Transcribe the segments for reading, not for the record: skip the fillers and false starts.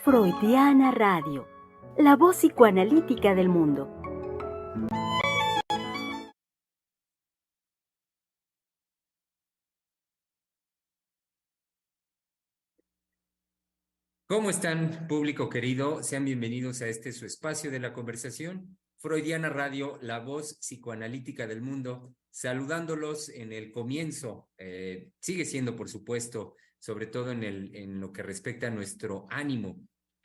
Freudiana Radio, la voz psicoanalítica del mundo. ¿Cómo están, público querido? Sean bienvenidos a este su espacio de la conversación, Freudiana Radio, la voz psicoanalítica del mundo, saludándolos en el comienzo. Sigue siendo, por supuesto, sobre todo en lo que respecta a nuestro ánimo.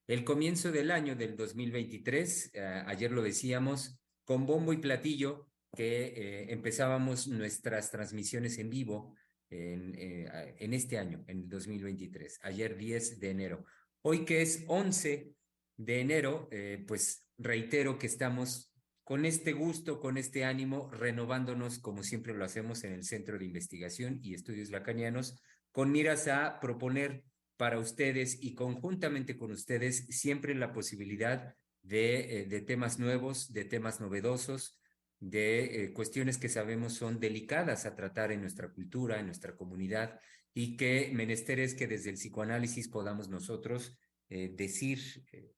El comienzo del año del 2023, ayer lo decíamos, con bombo y platillo, que empezábamos nuestras transmisiones en vivo en este año, en el 2023, ayer 10 de enero. Hoy que es 11 de enero, pues reitero que estamos con este gusto, con este ánimo, renovándonos como siempre lo hacemos en el Centro de Investigación y Estudios Lacanianos, con miras a proponer para ustedes y conjuntamente con ustedes siempre la posibilidad de temas nuevos, de temas novedosos, de cuestiones que sabemos son delicadas a tratar en nuestra cultura, en nuestra comunidad, y que menester es que desde el psicoanálisis podamos nosotros decir,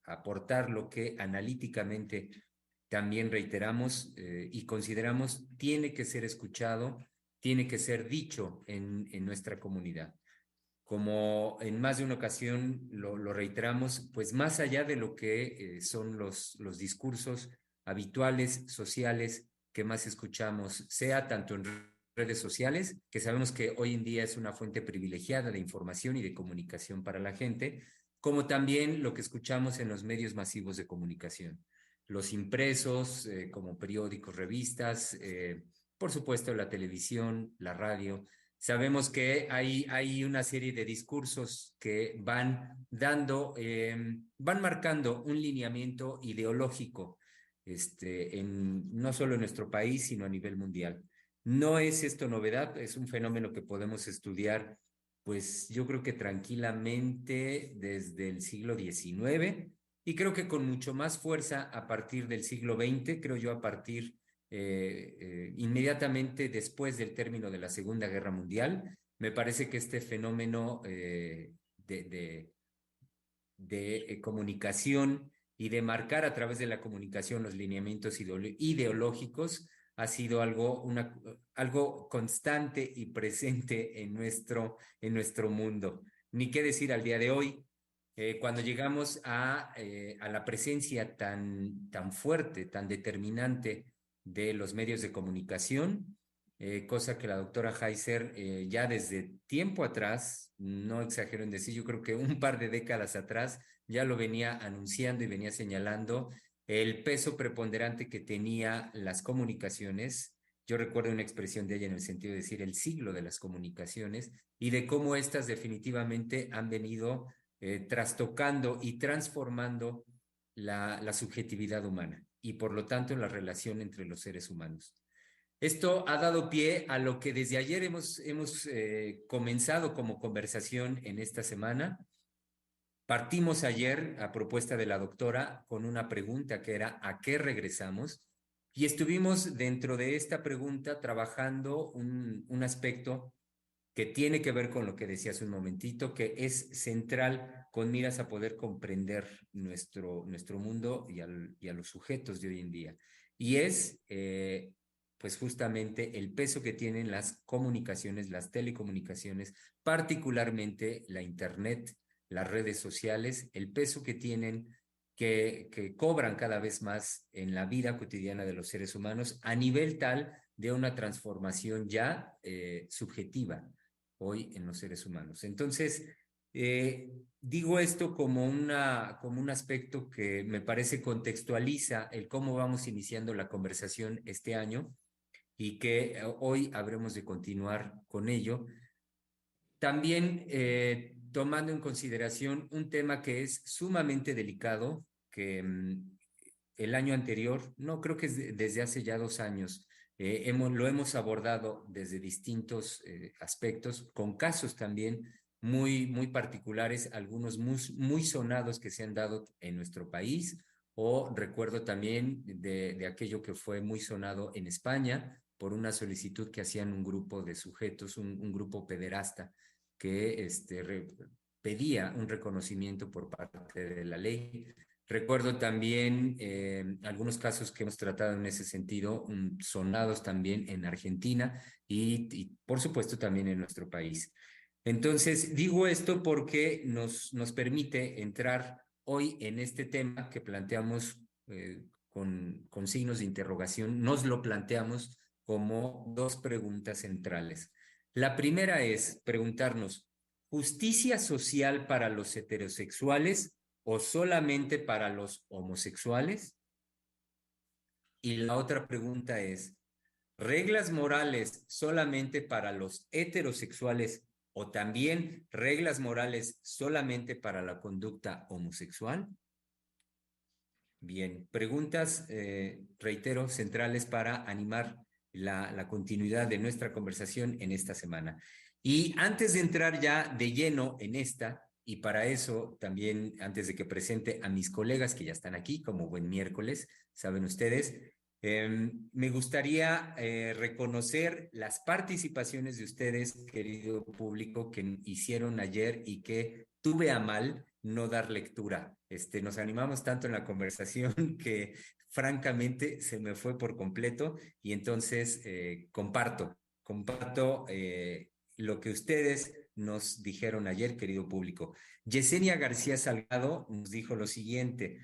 aportar lo que analíticamente también reiteramos y consideramos tiene que ser escuchado, tiene que ser dicho en nuestra comunidad. Como en más de una ocasión lo reiteramos, pues más allá de lo que son los discursos habituales, sociales, que más escuchamos, sea tanto en redes sociales, que sabemos que hoy en día es una fuente privilegiada de información y de comunicación para la gente, como también lo que escuchamos en los medios masivos de comunicación, los impresos, como periódicos, revistas, por supuesto la televisión, la radio. Sabemos que hay una serie de discursos que van dando, van marcando un lineamiento ideológico, no solo en nuestro país, sino a nivel mundial. No es esto novedad, es un fenómeno que podemos estudiar, pues yo creo que tranquilamente desde el siglo XIX y creo que con mucho más fuerza a partir del siglo XX, creo yo a partir inmediatamente después del término de la Segunda Guerra Mundial. Me parece que este fenómeno de comunicación y de marcar a través de la comunicación los lineamientos ideológicos ha sido algo constante y presente en nuestro mundo. Ni qué decir al día de hoy, cuando llegamos a la presencia tan fuerte, tan determinante de los medios de comunicación, cosa que la doctora Heiser ya desde tiempo atrás, no exagero en decir, yo creo que un par de décadas atrás ya lo venía anunciando y venía señalando el peso preponderante que tenía las comunicaciones. Yo recuerdo una expresión de ella en el sentido de decir el siglo de las comunicaciones y de cómo éstas definitivamente han venido trastocando y transformando la subjetividad humana y por lo tanto la relación entre los seres humanos. Esto ha dado pie a lo que desde ayer hemos comenzado como conversación en esta semana. Partimos ayer a propuesta de la doctora con una pregunta que era ¿a qué regresamos? Y estuvimos dentro de esta pregunta trabajando un aspecto que tiene que ver con lo que decía hace un momentito, que es central con miras a poder comprender nuestro mundo y a los sujetos de hoy en día. Y es, pues justamente el peso que tienen las comunicaciones, las telecomunicaciones, particularmente la Internet, las redes sociales, el peso que tienen que cobran cada vez más en la vida cotidiana de los seres humanos a nivel tal de una transformación ya subjetiva hoy en los seres humanos. Entonces, digo esto como un aspecto que me parece contextualiza el cómo vamos iniciando la conversación este año y que hoy habremos de continuar con ello. También tomando en consideración un tema que es sumamente delicado, que el año anterior, no creo que es desde hace ya 2 años, lo hemos abordado desde distintos aspectos, con casos también muy particulares, algunos muy sonados que se han dado en nuestro país, o recuerdo también de aquello que fue muy sonado en España por una solicitud que hacían un grupo de sujetos, un grupo pederasta que pedía un reconocimiento por parte de la ley. Recuerdo también algunos casos que hemos tratado en ese sentido, sonados también en Argentina y por supuesto también en nuestro país. Entonces, digo esto porque nos permite entrar hoy en este tema que planteamos con signos de interrogación, nos lo planteamos como dos preguntas centrales. La primera es preguntarnos, ¿justicia social para los heterosexuales o solamente para los homosexuales? Y la otra pregunta es, ¿reglas morales solamente para los heterosexuales o también reglas morales solamente para la conducta homosexual? Bien, preguntas, reitero, centrales para animar la continuidad de nuestra conversación en esta semana. Y antes de entrar ya de lleno en esta, y para eso también, antes de que presente a mis colegas que ya están aquí, como buen miércoles, saben ustedes, me gustaría reconocer las participaciones de ustedes, querido público, que hicieron ayer y que tuve a mal no dar lectura. Nos animamos tanto en la conversación que francamente se me fue por completo y entonces comparto lo que ustedes nos dijeron ayer, querido público. Yesenia García Salgado nos dijo lo siguiente.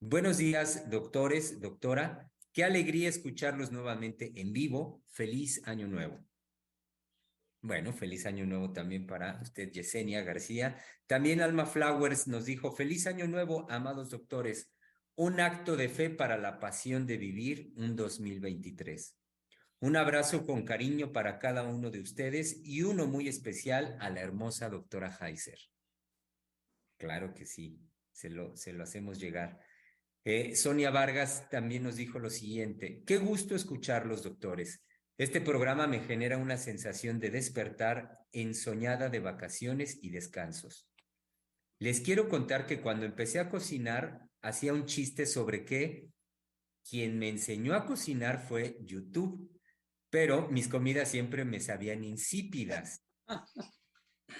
Buenos días, doctores, doctora. Qué alegría escucharlos nuevamente en vivo. Feliz año nuevo. Bueno, feliz año nuevo también para usted, Yesenia García. También Alma Flowers nos dijo, feliz año nuevo, amados doctores. Un acto de fe para la pasión de vivir un 2023. Un abrazo con cariño para cada uno de ustedes y uno muy especial a la hermosa doctora Heiser. Claro que sí, se lo hacemos llegar. Sonia Vargas también nos dijo lo siguiente, qué gusto escucharlos, doctores. Este programa me genera una sensación de despertar ensoñada de vacaciones y descansos. Les quiero contar que cuando empecé a cocinar, hacía un chiste sobre que quien me enseñó a cocinar fue YouTube, pero mis comidas siempre me sabían insípidas.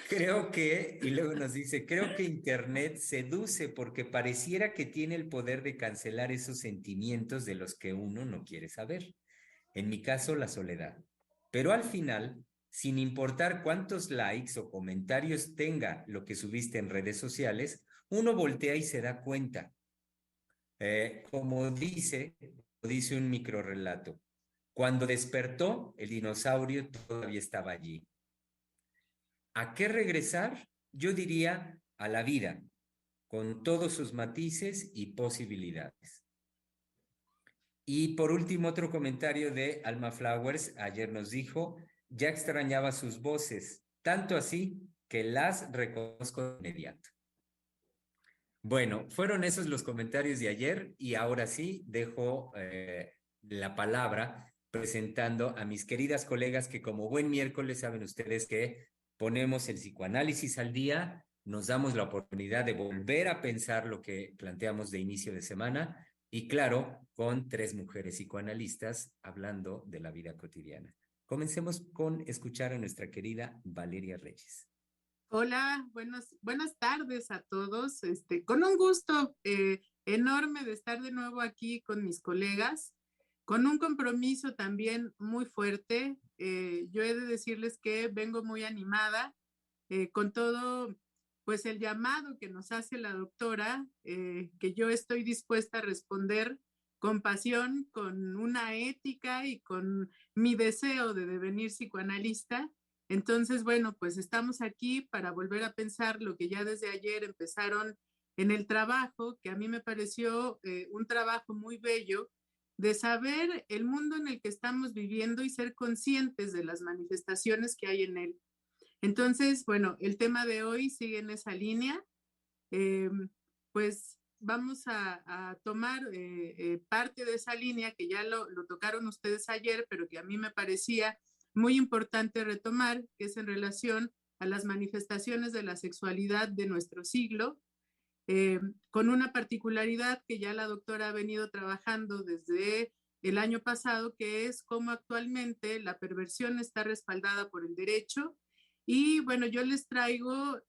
Creo que, y luego nos dice, creo que Internet seduce porque pareciera que tiene el poder de cancelar esos sentimientos de los que uno no quiere saber. En mi caso, la soledad. Pero al final, sin importar cuántos likes o comentarios tenga lo que subiste en redes sociales, uno voltea y se da cuenta. Como dice un microrrelato, cuando despertó, el dinosaurio todavía estaba allí. ¿A qué regresar? Yo diría a la vida, con todos sus matices y posibilidades. Y por último, otro comentario de Alma Flowers. Ayer nos dijo, ya extrañaba sus voces, tanto así que las reconozco de inmediato. Bueno, fueron esos los comentarios de ayer y ahora sí dejo la palabra presentando a mis queridas colegas que como buen miércoles saben ustedes que ponemos el psicoanálisis al día, nos damos la oportunidad de volver a pensar lo que planteamos de inicio de semana y claro, con tres mujeres psicoanalistas hablando de la vida cotidiana. Comencemos con escuchar a nuestra querida Valeria Reyes. Hola, buenas tardes a todos. Con un gusto enorme de estar de nuevo aquí con mis colegas, con un compromiso también muy fuerte. Yo he de decirles que vengo muy animada con todo, pues el llamado que nos hace la doctora, que yo estoy dispuesta a responder con pasión, con una ética y con mi deseo de devenir psicoanalista. Entonces, bueno, pues estamos aquí para volver a pensar lo que ya desde ayer empezaron en el trabajo, que a mí me pareció un trabajo muy bello, de saber el mundo en el que estamos viviendo y ser conscientes de las manifestaciones que hay en él. Entonces, bueno, el tema de hoy sigue en esa línea. Eh, pues vamos a tomar parte de esa línea que ya lo tocaron ustedes ayer, pero que a mí me parecía muy importante retomar, que es en relación a las manifestaciones de la sexualidad de nuestro siglo, con una particularidad que ya la doctora ha venido trabajando desde el año pasado, que es cómo actualmente la perversión está respaldada por el derecho. Y bueno, yo les traigo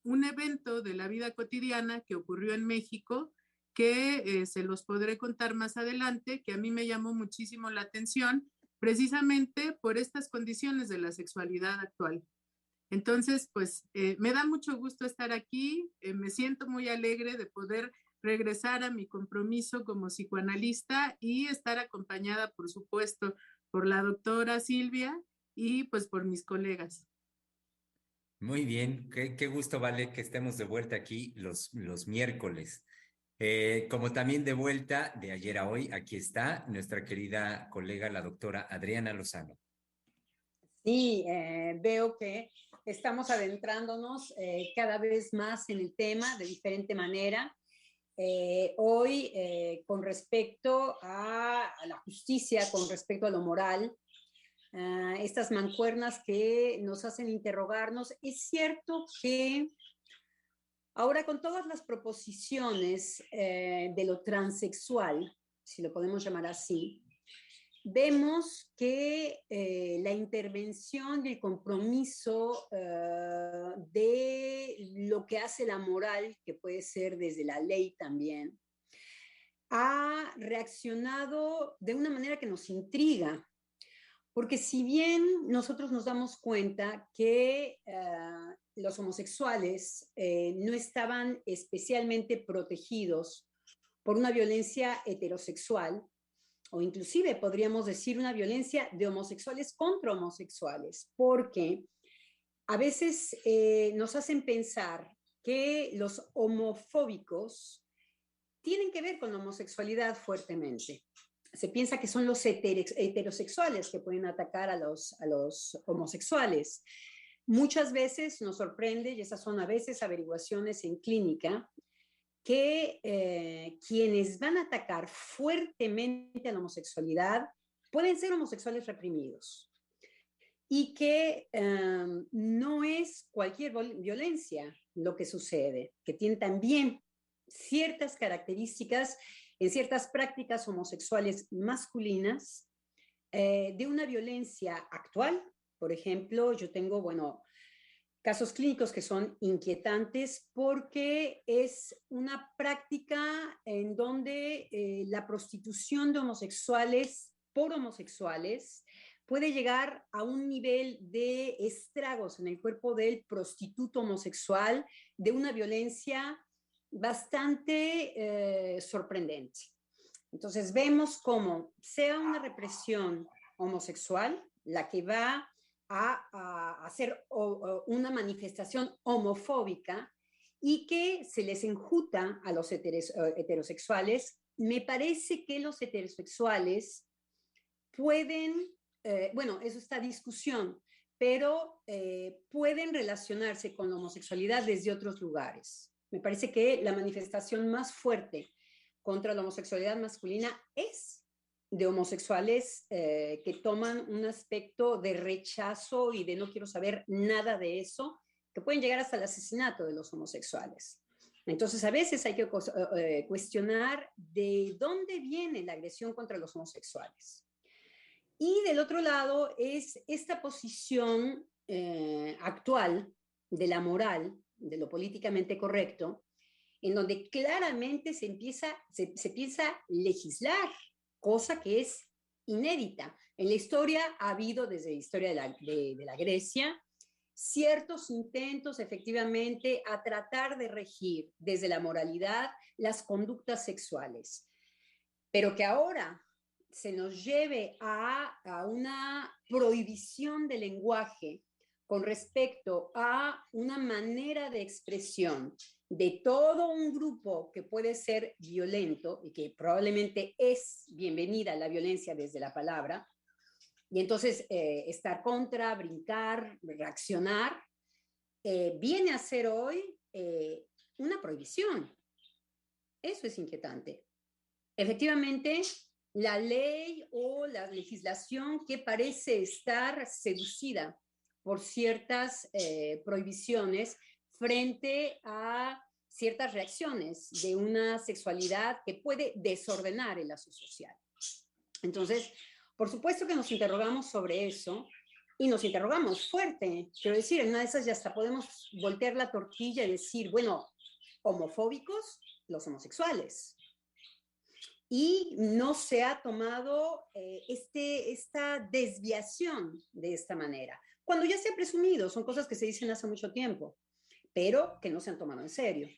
un evento de la vida cotidiana que ocurrió en México, que se los podré contar más adelante, que a mí me llamó muchísimo la atención, precisamente por estas condiciones de la sexualidad actual. Entonces, pues me da mucho gusto estar aquí, me siento muy alegre de poder regresar a mi compromiso como psicoanalista y estar acompañada, por supuesto, por la doctora Silvia y pues por mis colegas. Muy bien, qué gusto, Vale, que estemos de vuelta aquí los miércoles. Como también de vuelta de ayer a hoy, aquí está nuestra querida colega, la doctora Adriana Lozano. Sí, veo que estamos adentrándonos cada vez más en el tema de diferente manera. Hoy, con respecto a la justicia, con respecto a lo moral, estas mancuernas que nos hacen interrogarnos, es cierto que ahora con todas las proposiciones de lo transexual, si lo podemos llamar así, vemos que la intervención y el compromiso de lo que hace la moral, que puede ser desde la ley también, ha reaccionado de una manera que nos intriga. Porque si bien nosotros nos damos cuenta que los homosexuales no estaban especialmente protegidos por una violencia heterosexual, o inclusive podríamos decir una violencia de homosexuales contra homosexuales, porque a veces nos hacen pensar que los homofóbicos tienen que ver con la homosexualidad fuertemente. Se piensa que son los heterosexuales que pueden atacar a los homosexuales. Muchas veces nos sorprende, y esas son a veces averiguaciones en clínica, que quienes van a atacar fuertemente a la homosexualidad pueden ser homosexuales reprimidos y que no es cualquier violencia lo que sucede, que tiene también ciertas características en ciertas prácticas homosexuales masculinas de una violencia actual. Por ejemplo, yo tengo, casos clínicos que son inquietantes porque es una práctica en donde la prostitución de homosexuales por homosexuales puede llegar a un nivel de estragos en el cuerpo del prostituto homosexual, de una violencia bastante sorprendente. Entonces vemos cómo sea una represión homosexual la que va a hacer una manifestación homofóbica y que se les enjuta a los heterosexuales. Me parece que los heterosexuales pueden, eso está discusión, pero pueden relacionarse con la homosexualidad desde otros lugares. Me parece que la manifestación más fuerte contra la homosexualidad masculina es de homosexuales que toman un aspecto de rechazo y de no quiero saber nada de eso, que pueden llegar hasta el asesinato de los homosexuales. Entonces, a veces hay que cuestionar de dónde viene la agresión contra los homosexuales. Y del otro lado es esta posición actual de la moral, de lo políticamente correcto, en donde claramente se piensa legislar, cosa que es inédita. En la historia ha habido, desde la historia de la Grecia, ciertos intentos efectivamente a tratar de regir desde la moralidad las conductas sexuales, pero que ahora se nos lleve a una prohibición del lenguaje con respecto a una manera de expresión de todo un grupo que puede ser violento y que probablemente es bienvenida la violencia desde la palabra, y entonces estar contra, brincar, reaccionar, viene a ser hoy una prohibición. Eso es inquietante. Efectivamente, la ley o la legislación que parece estar seducida por ciertas prohibiciones frente a ciertas reacciones de una sexualidad que puede desordenar el lazo social. Entonces, por supuesto que nos interrogamos sobre eso y nos interrogamos fuerte. Quiero decir, en una de esas ya hasta podemos voltear la tortilla y decir, bueno, homofóbicos los homosexuales. Y no se ha tomado esta desviación de esta manera. Cuando ya se ha presumido, son cosas que se dicen hace mucho tiempo, pero que no se han tomado en serio.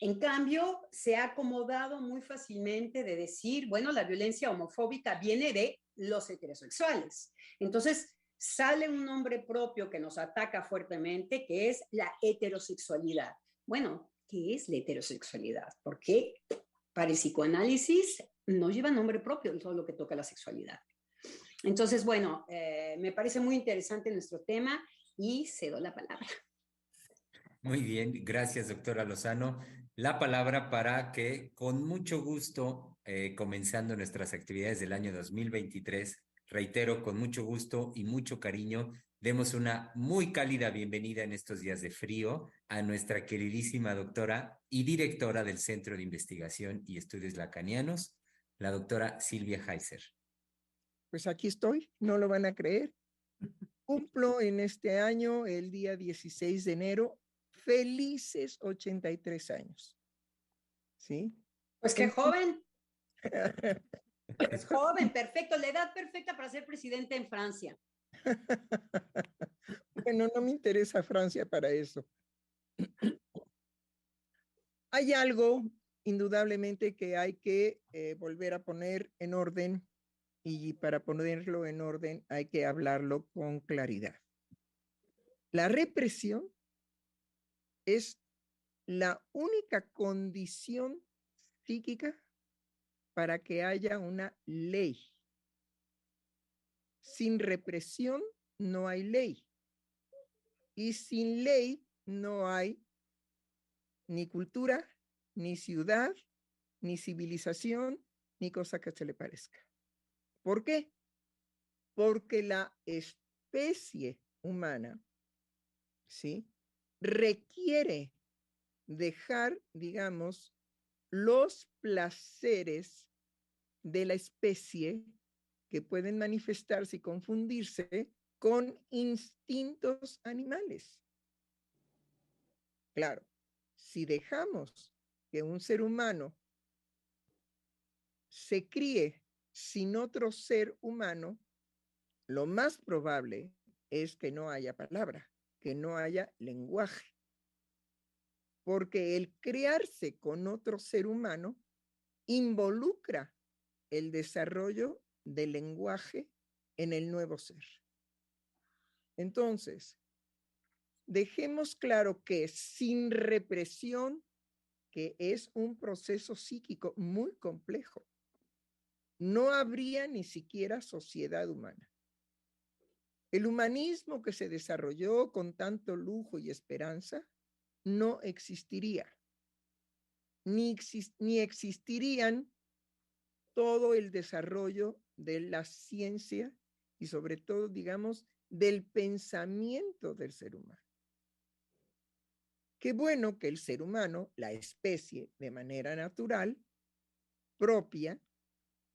En cambio, se ha acomodado muy fácilmente de decir, bueno, la violencia homofóbica viene de los heterosexuales. Entonces, sale un nombre propio que nos ataca fuertemente, que es la heterosexualidad. Bueno, ¿qué es la heterosexualidad? Porque para el psicoanálisis no lleva nombre propio todo lo que toca la sexualidad. Entonces, bueno, me parece muy interesante nuestro tema y cedo la palabra. Muy bien, gracias, doctora Lozano. La palabra para que, con mucho gusto, comenzando nuestras actividades del año 2023, reitero, con mucho gusto y mucho cariño, demos una muy cálida bienvenida en estos días de frío a nuestra queridísima doctora y directora del Centro de Investigación y Estudios Lacanianos, la doctora Silvia Heiser. Pues aquí estoy, no lo van a creer. Cumplo en este año, el día 16 de enero, felices 83 años. ¿Sí? Pues qué joven. Es joven, perfecto, la edad perfecta para ser presidente en Francia. Bueno, no me interesa Francia para eso. Hay algo, indudablemente, que hay que volver a poner en orden, y para ponerlo en orden hay que hablarlo con claridad. La represión es la única condición psíquica para que haya una ley. Sin represión no hay ley. Y sin ley no hay ni cultura, ni ciudad, ni civilización, ni cosa que se le parezca. ¿Por qué? Porque la especie humana, ¿sí?, requiere dejar, digamos, los placeres de la especie que pueden manifestarse y confundirse con instintos animales. Claro, si dejamos que un ser humano se críe sin otro ser humano, lo más probable es que no haya palabra, que no haya lenguaje. Porque el criarse con otro ser humano involucra el desarrollo del lenguaje en el nuevo ser. Entonces, dejemos claro que sin represión, que es un proceso psíquico muy complejo, no habría ni siquiera sociedad humana. El humanismo que se desarrolló con tanto lujo y esperanza no existiría, ni existirían todo el desarrollo de la ciencia y sobre todo, digamos, del pensamiento del ser humano. Qué bueno que el ser humano, la especie, de manera natural, propia,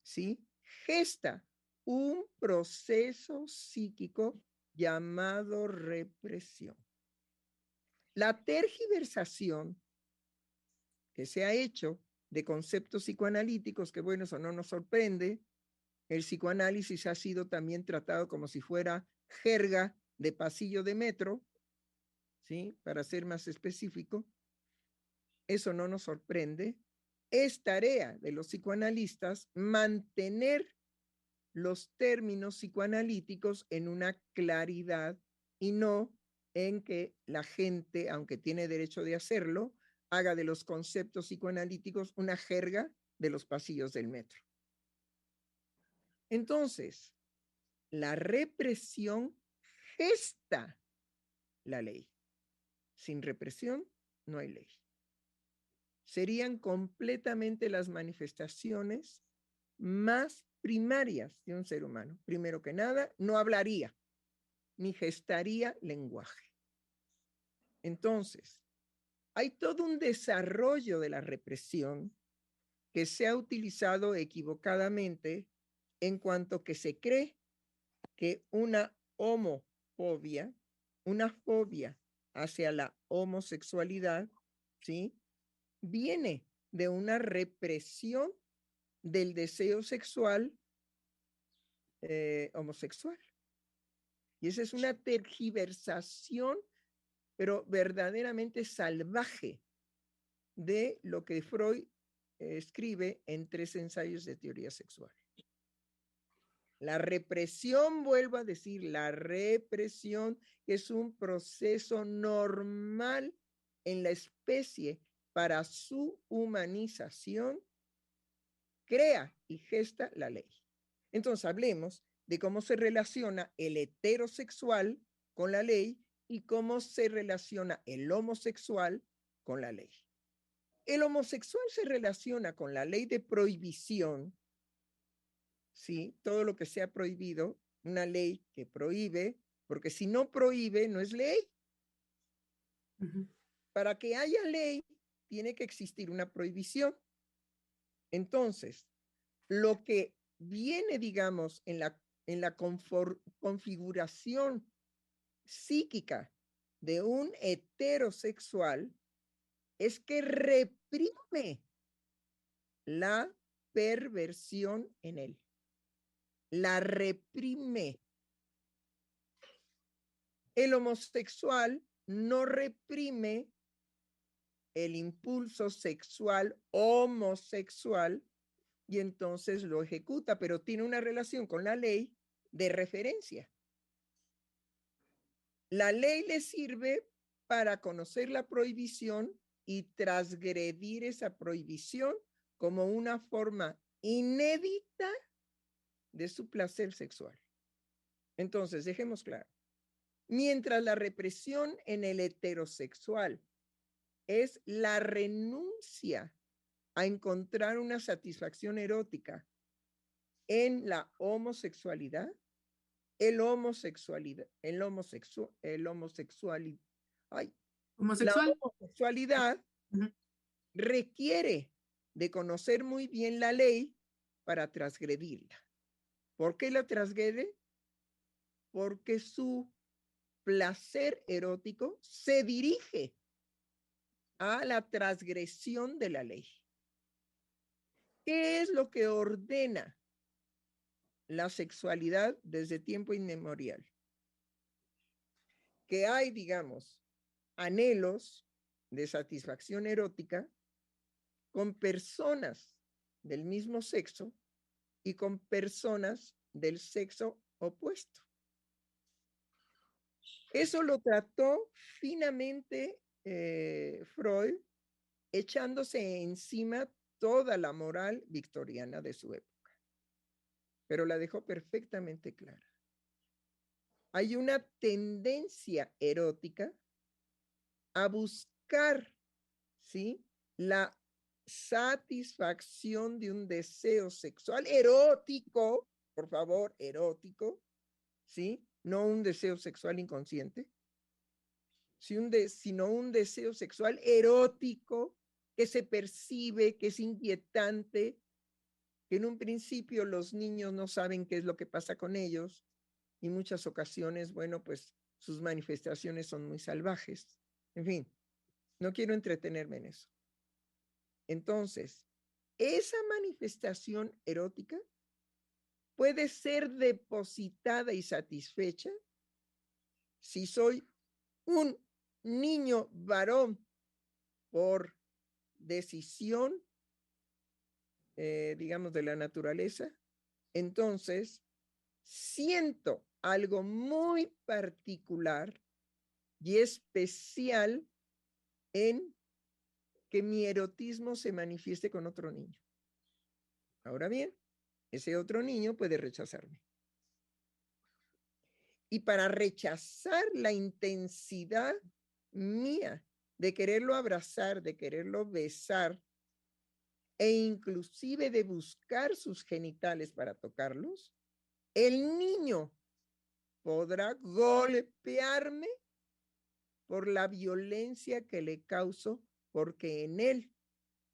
¿sí?, gesta un proceso psíquico llamado represión. La tergiversación que se ha hecho de conceptos psicoanalíticos, que bueno, eso no nos sorprende. El psicoanálisis ha sido también tratado como si fuera jerga de pasillo de metro, ¿sí?, para ser más específico. Eso no nos sorprende. Es tarea de los psicoanalistas mantener los términos psicoanalíticos en una claridad y no en que la gente, aunque tiene derecho de hacerlo, haga de los conceptos psicoanalíticos una jerga de los pasillos del metro. Entonces, la represión gesta la ley. Sin represión no hay ley. Serían completamente las manifestaciones más primarias de un ser humano. Primero que nada, no hablaría ni gestaría lenguaje. Entonces, hay todo un desarrollo de la represión que se ha utilizado equivocadamente en cuanto que se cree que una una fobia hacia la homosexualidad, ¿sí? Viene de una represión del deseo sexual homosexual. Y esa es una tergiversación, pero verdaderamente salvaje, de lo que Freud escribe en 3 ensayos de teoría sexual. La represión, vuelvo a decir, la represión es un proceso normal en la especie para su humanización, crea y gesta la ley. Entonces hablemos de cómo se relaciona el heterosexual con la ley y cómo se relaciona el homosexual con la ley. El homosexual se relaciona con la ley de prohibición, ¿sí? Todo lo que sea prohibido, una ley que prohíbe, porque si no prohíbe, no es ley. Para que haya ley, tiene que existir una prohibición. Entonces, lo que viene, digamos, en la configuración psíquica de un heterosexual es que reprime la perversión en él. La reprime. El homosexual no reprime el impulso sexual homosexual y entonces lo ejecuta, pero tiene una relación con la ley de referencia. La ley le sirve para conocer la prohibición y transgredir esa prohibición como una forma inédita de su placer sexual. Entonces, dejemos claro, mientras la represión en el heterosexual es la renuncia a encontrar una satisfacción erótica en la homosexualidad, la homosexualidad requiere de conocer muy bien la ley para transgredirla. ¿Por qué la transgrede? Porque su placer erótico se dirige a la transgresión de la ley. ¿Qué es lo que ordena la sexualidad desde tiempo inmemorial? Que hay, digamos, anhelos de satisfacción erótica con personas del mismo sexo y con personas del sexo opuesto. Eso lo trató finamente Freud, echándose encima toda la moral victoriana de su época, pero la dejó perfectamente clara. Hay una tendencia erótica a buscar, ¿sí?, la satisfacción de un deseo sexual erótico, por favor, erótico, ¿sí? No un deseo sexual inconsciente, sino un deseo sexual erótico que se percibe, que es inquietante, que en un principio los niños no saben qué es lo que pasa con ellos y muchas ocasiones, bueno, pues sus manifestaciones son muy salvajes. En fin, no quiero entretenerme en eso. Entonces, esa manifestación erótica puede ser depositada y satisfecha si soy un niño varón por decisión, digamos, de la naturaleza. Entonces, siento algo muy particular y especial en que mi erotismo se manifieste con otro niño. Ahora bien, ese otro niño puede rechazarme. Y para rechazar la intensidad mía de quererlo abrazar, de quererlo besar, e inclusive de buscar sus genitales para tocarlos, el niño podrá golpearme por la violencia que le causo, porque en él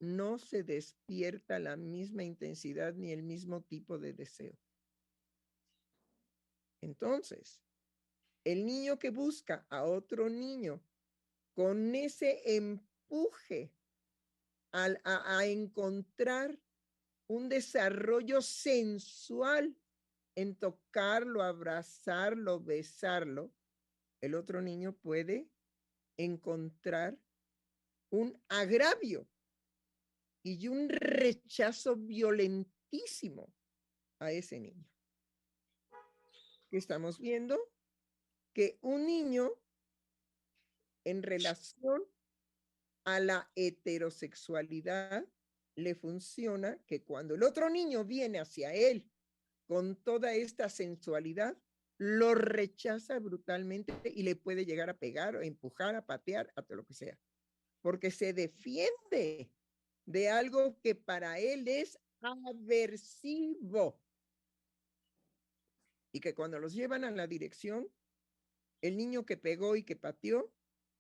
no se despierta la misma intensidad ni el mismo tipo de deseo. Entonces, El niño que busca a otro niño con ese empuje a encontrar un desarrollo sensual en tocarlo, abrazarlo, besarlo, el otro niño puede encontrar un agravio y un rechazo violentísimo a ese niño. ¿Qué estamos viendo? Que un niño en relación a la heterosexualidad le funciona que cuando el otro niño viene hacia él con toda esta sensualidad, lo rechaza brutalmente y le puede llegar a pegar, a empujar, a patear, a todo lo que sea, porque se defiende de algo que para él es aversivo y que cuando los llevan a la dirección, el niño que pegó y que pateó,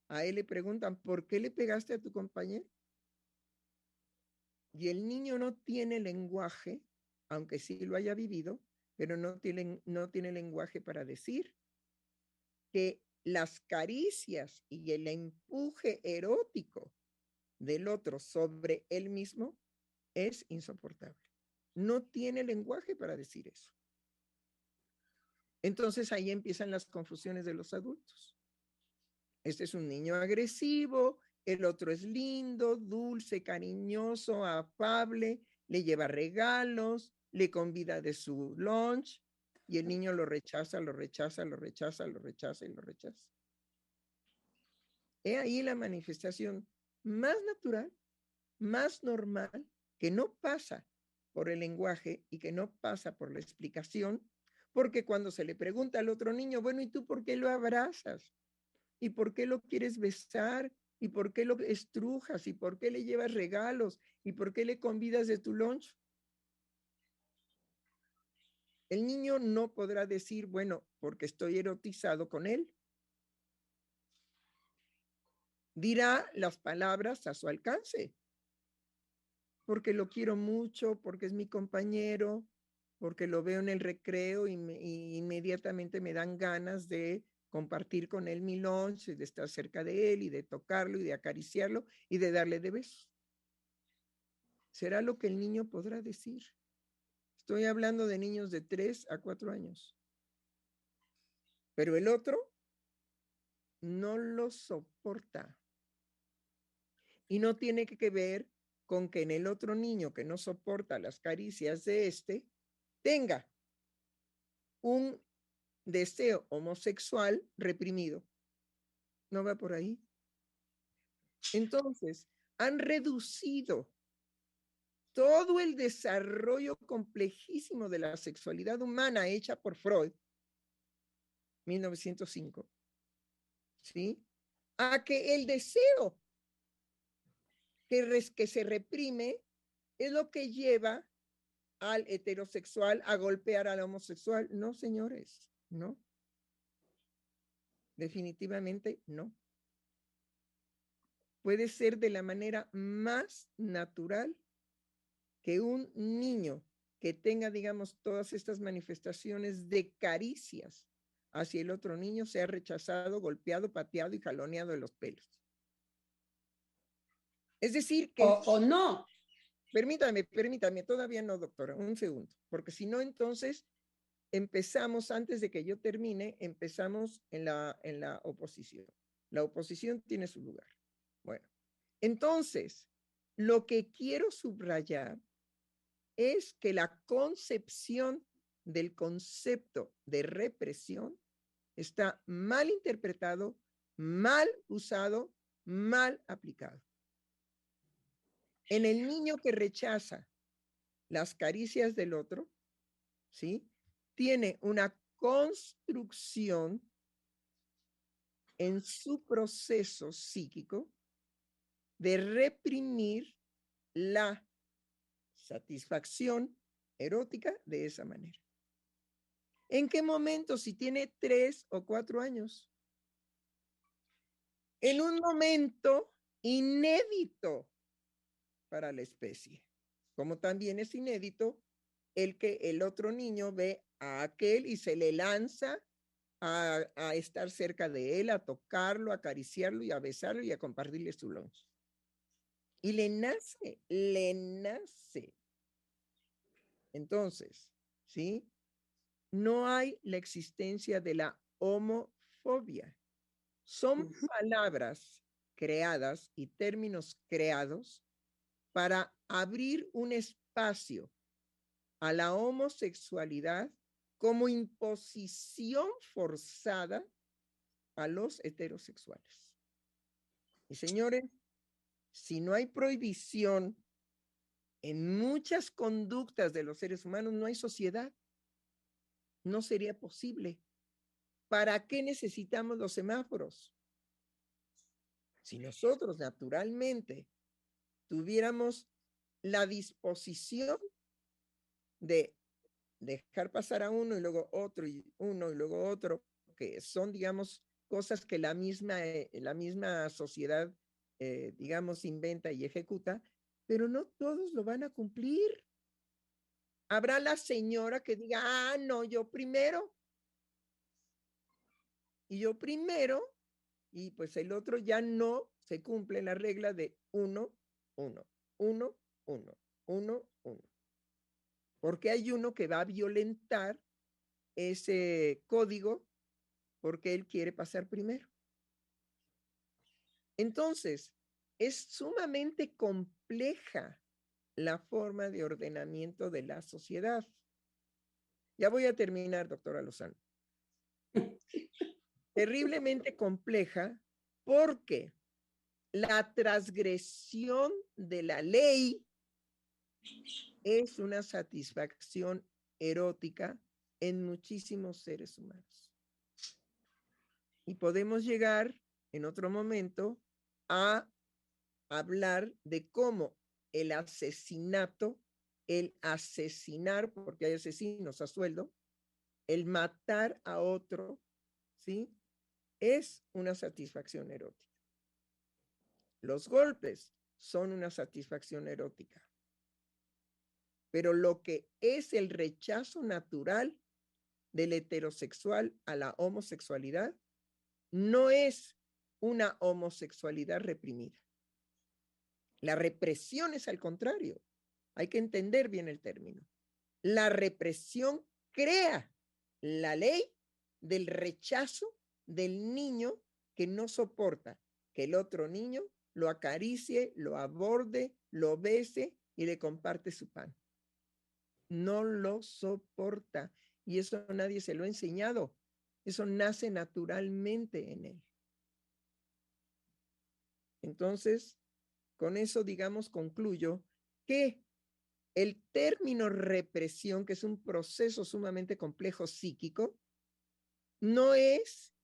a él le preguntan, ¿por qué le pegaste a tu compañero? Y el niño no tiene lenguaje, aunque sí lo haya vivido, pero no tiene lenguaje para decir que las caricias y el empuje erótico del otro sobre él mismo es insoportable. No tiene lenguaje para decir eso. Entonces ahí empiezan las confusiones de los adultos. Este es un niño agresivo, el otro es lindo, dulce, cariñoso, afable, le lleva regalos, le convida de su lunch y el niño lo rechaza, lo rechaza, lo rechaza, lo rechaza y lo rechaza. He ahí la manifestación más natural, más normal, que no pasa por el lenguaje y que no pasa por la explicación, porque cuando se le pregunta al otro niño, bueno, ¿y tú por qué lo abrazas? ¿Y por qué lo quieres besar? ¿Y por qué lo estrujas? ¿Y por qué le llevas regalos? ¿Y por qué le convidas de tu lunch? El niño no podrá decir, bueno, porque estoy erotizado con él. Dirá las palabras a su alcance. Porque lo quiero mucho, porque es mi compañero, porque lo veo en el recreo y inmediatamente me dan ganas de compartir con él mi lunch, de estar cerca de él y de tocarlo y de acariciarlo y de darle de besos. Será lo que el niño podrá decir. Estoy hablando de niños de 3 a 4 años. Pero el otro no lo soporta. Y no tiene que ver con que en el otro niño que no soporta las caricias de este, tenga un deseo homosexual reprimido. No va por ahí. Entonces, han reducido todo el desarrollo complejísimo de la sexualidad humana hecha por Freud, 1905, ¿sí? A que el deseo que se reprime es lo que lleva al heterosexual a golpear al homosexual. No, señores, no. Definitivamente no. Puede ser de la manera más natural que un niño que tenga, digamos, todas estas manifestaciones de caricias hacia el otro niño sea rechazado, golpeado, pateado y jaloneado de los pelos. Es decir que... O no. Permítame, todavía no, doctora, un segundo, porque si no, entonces empezamos, antes de que yo termine, empezamos en la oposición. La oposición tiene su lugar. Bueno, entonces, lo que quiero subrayar es que la concepción del concepto de represión está mal interpretado, mal usado, mal aplicado. En el niño que rechaza las caricias del otro, ¿sí? Tiene una construcción en su proceso psíquico de reprimir la satisfacción erótica de esa manera. ¿En qué momento? Si tiene 3 o 4 años. En un momento inédito para la especie, como también es inédito el que el otro niño ve a aquel y se le lanza a estar cerca de él, a tocarlo, a acariciarlo y a besarlo y a compartirle su lonche. Y le nace, le nace. Entonces, ¿sí? No hay la existencia de la homofobia. Son palabras creadas y términos creados para abrir un espacio a la homosexualidad como imposición forzada a los heterosexuales. Y señores, si no hay prohibición en muchas conductas de los seres humanos, no hay sociedad. No sería posible. ¿Para qué necesitamos los semáforos? Si nosotros naturalmente tuviéramos la disposición de dejar pasar a uno y luego otro y uno y luego otro, que son, digamos, cosas que la misma sociedad, digamos, inventa y ejecuta, pero no todos lo van a cumplir. Habrá la señora que diga, ah, no, yo primero. Y yo primero, y pues el otro ya no se cumple la regla de 1, 1, 1, 1, 1, 1. Porque hay uno que va a violentar ese código porque él quiere pasar primero. Entonces, es sumamente compleja la forma de ordenamiento de la sociedad. Ya voy a terminar, doctora Lozano. Terriblemente compleja porque la transgresión de la ley es una satisfacción erótica en muchísimos seres humanos. Y podemos llegar en otro momento a hablar de cómo el asesinato, el asesinar, porque hay asesinos a sueldo, el matar a otro, ¿sí? Es una satisfacción erótica. Los golpes son una satisfacción erótica. Pero lo que es el rechazo natural del heterosexual a la homosexualidad no es una homosexualidad reprimida. La represión es al contrario. Hay que entender bien el término. La represión crea la ley del rechazo del niño que no soporta que el otro niño lo acaricie, lo aborde, lo bese y le comparte su pan. No lo soporta. Y eso nadie se lo ha enseñado. Eso nace naturalmente en él. Entonces, con eso, digamos, concluyo que el término represión, que es un proceso sumamente complejo psíquico, no es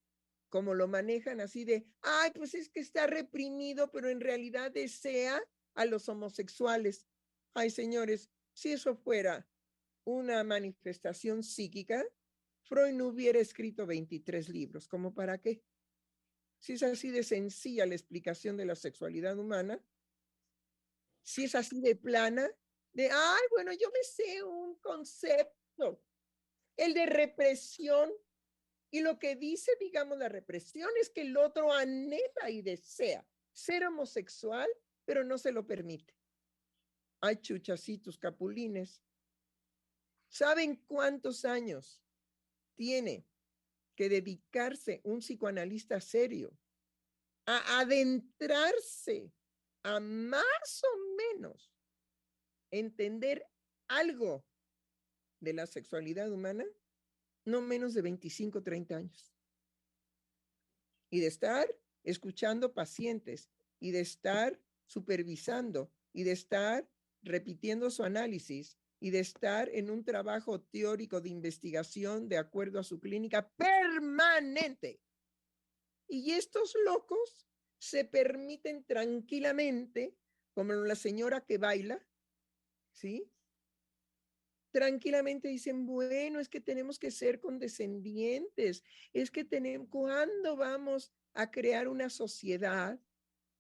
como lo manejan así de, ay, pues es que está reprimido, pero en realidad desea a los homosexuales. Ay, señores, si eso fuera una manifestación psíquica, Freud no hubiera escrito 23 libros. ¿Cómo para qué? Si es así de sencilla la explicación de la sexualidad humana, si es así de plana, de, ay, bueno, yo me sé un concepto, el de represión, y lo que dice, digamos, la represión es que el otro anhela y desea ser homosexual, pero no se lo permite. Ay, chuchacitos, capulines. ¿Saben cuántos años tiene que dedicarse un psicoanalista serio a adentrarse a más o menos entender algo de la sexualidad humana? No menos de 25, 30 años. Y de estar escuchando pacientes y de estar supervisando y de estar repitiendo su análisis y de estar en un trabajo teórico de investigación de acuerdo a su clínica permanente. Y estos locos se permiten tranquilamente, como la señora que baila, ¿sí? Tranquilamente dicen, bueno, es que tenemos que ser condescendientes, es que tenemos, ¿cuándo vamos a crear una sociedad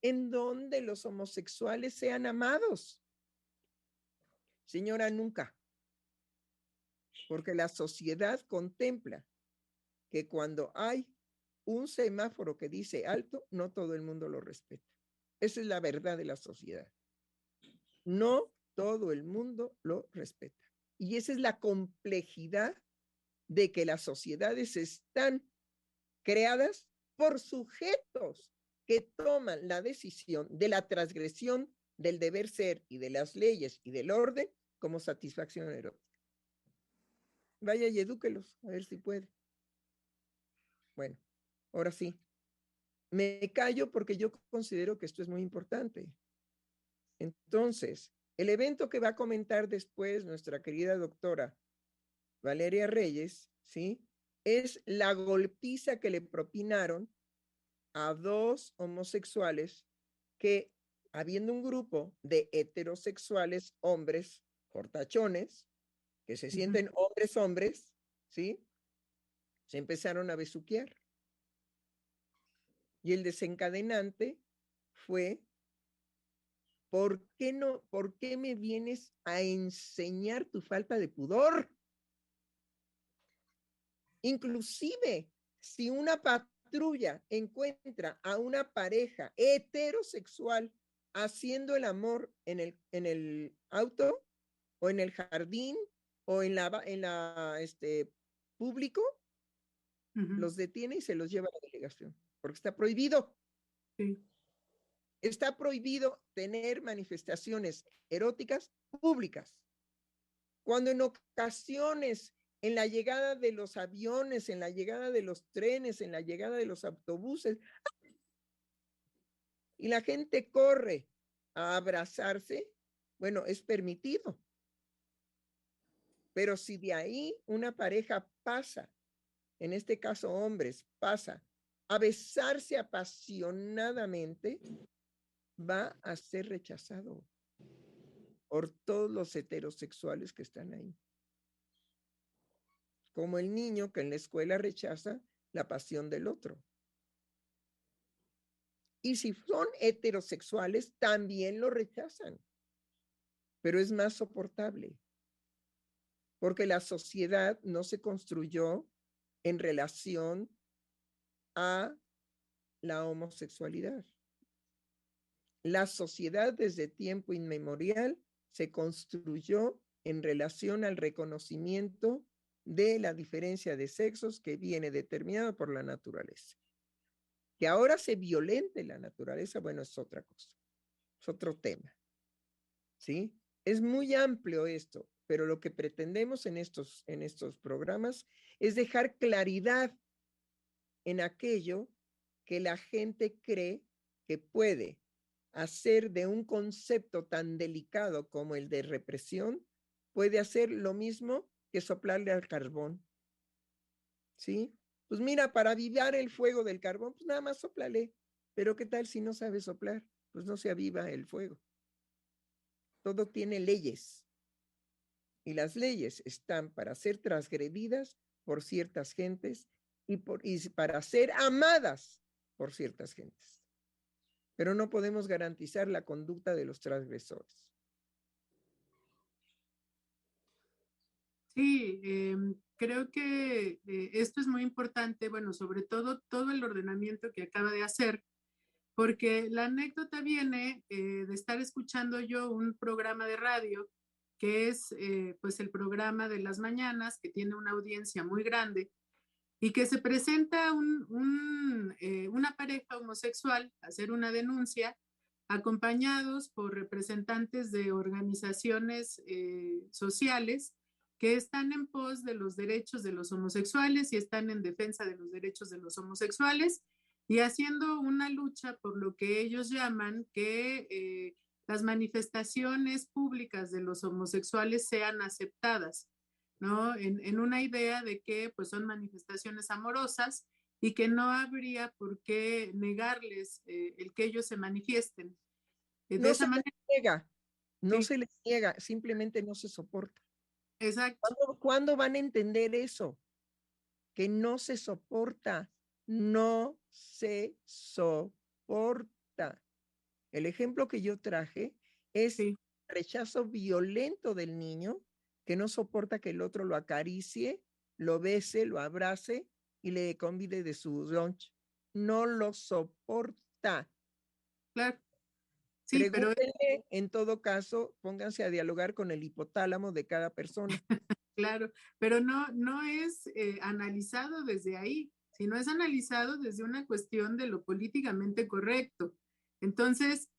en donde los homosexuales sean amados? Señora, nunca, porque la sociedad contempla que cuando hay un semáforo que dice alto, no todo el mundo lo respeta. Esa es la verdad de la sociedad. No todo el mundo lo respeta. Y esa es la complejidad de que las sociedades están creadas por sujetos que toman la decisión de la transgresión del deber ser y de las leyes y del orden como satisfacción erótica. Vaya y edúquelos, a ver si puede. Bueno, ahora sí. Me callo porque yo considero que esto es muy importante. Entonces, el evento que va a comentar después nuestra querida doctora Valeria Reyes, ¿sí? Es la golpiza que le propinaron a 2 homosexuales que, habiendo un grupo de heterosexuales, hombres, fortachones, que se sienten hombres, ¿sí? Se empezaron a besuquear. Y el desencadenante fue, ¿por qué me vienes a enseñar tu falta de pudor? Inclusive, si una patrulla encuentra a una pareja heterosexual haciendo el amor en el auto o en el jardín o en la público, los detiene y se los lleva a la delegación, porque está prohibido. Sí. Está prohibido tener manifestaciones eróticas públicas. Cuando en ocasiones, en la llegada de los aviones, en la llegada de los trenes, en la llegada de los autobuses, y la gente corre a abrazarse, bueno, es permitido. Pero si de ahí una pareja pasa, en este caso hombres, pasa a besarse apasionadamente, va a ser rechazado por todos los heterosexuales que están ahí. Como el niño que en la escuela rechaza la pasión del otro. Y si son heterosexuales, también lo rechazan. Pero es más soportable. Porque la sociedad no se construyó en relación a la homosexualidad. La sociedad desde tiempo inmemorial se construyó en relación al reconocimiento de la diferencia de sexos que viene determinada por la naturaleza. Que ahora se violente la naturaleza, bueno, es otra cosa, es otro tema, ¿sí? Es muy amplio esto, pero lo que pretendemos en estos programas es dejar claridad en aquello que la gente cree que puede hacer de un concepto tan delicado como el de represión, puede hacer lo mismo que soplarle al carbón, ¿sí? Pues mira, para avivar el fuego del carbón, pues nada más sóplale. Pero ¿qué tal si no sabe soplar? Pues no se aviva el fuego. Todo tiene leyes. Y las leyes están para ser transgredidas por ciertas gentes y para ser amadas por ciertas gentes. Pero no podemos garantizar la conducta de los transgresores. Sí, creo que esto es muy importante, bueno, sobre todo el ordenamiento que acaba de hacer, porque la anécdota viene de estar escuchando yo un programa de radio que es pues el programa de las mañanas, que tiene una audiencia muy grande y que se presenta una pareja homosexual a hacer una denuncia, acompañados por representantes de organizaciones sociales que están en pos de los derechos de los homosexuales y están en defensa de los derechos de los homosexuales y haciendo una lucha por lo que ellos llaman que las manifestaciones públicas de los homosexuales sean aceptadas, ¿no? En una idea de que pues son manifestaciones amorosas y que no habría por qué negarles el que ellos se manifiesten. No se les niega, no se les niega, simplemente no se soporta. Exacto. ¿Cuándo van a entender eso? Que no se soporta, no se soporta. El ejemplo que yo traje es rechazo violento del niño que no soporta que el otro lo acaricie, lo bese, lo abrace y le convide de su lunch. No lo soporta. Claro. Sí, pero Pregúntenle, en todo caso, pónganse a dialogar con el hipotálamo de cada persona. claro, pero no es analizado desde ahí, sino es analizado desde una cuestión de lo políticamente correcto. Entonces,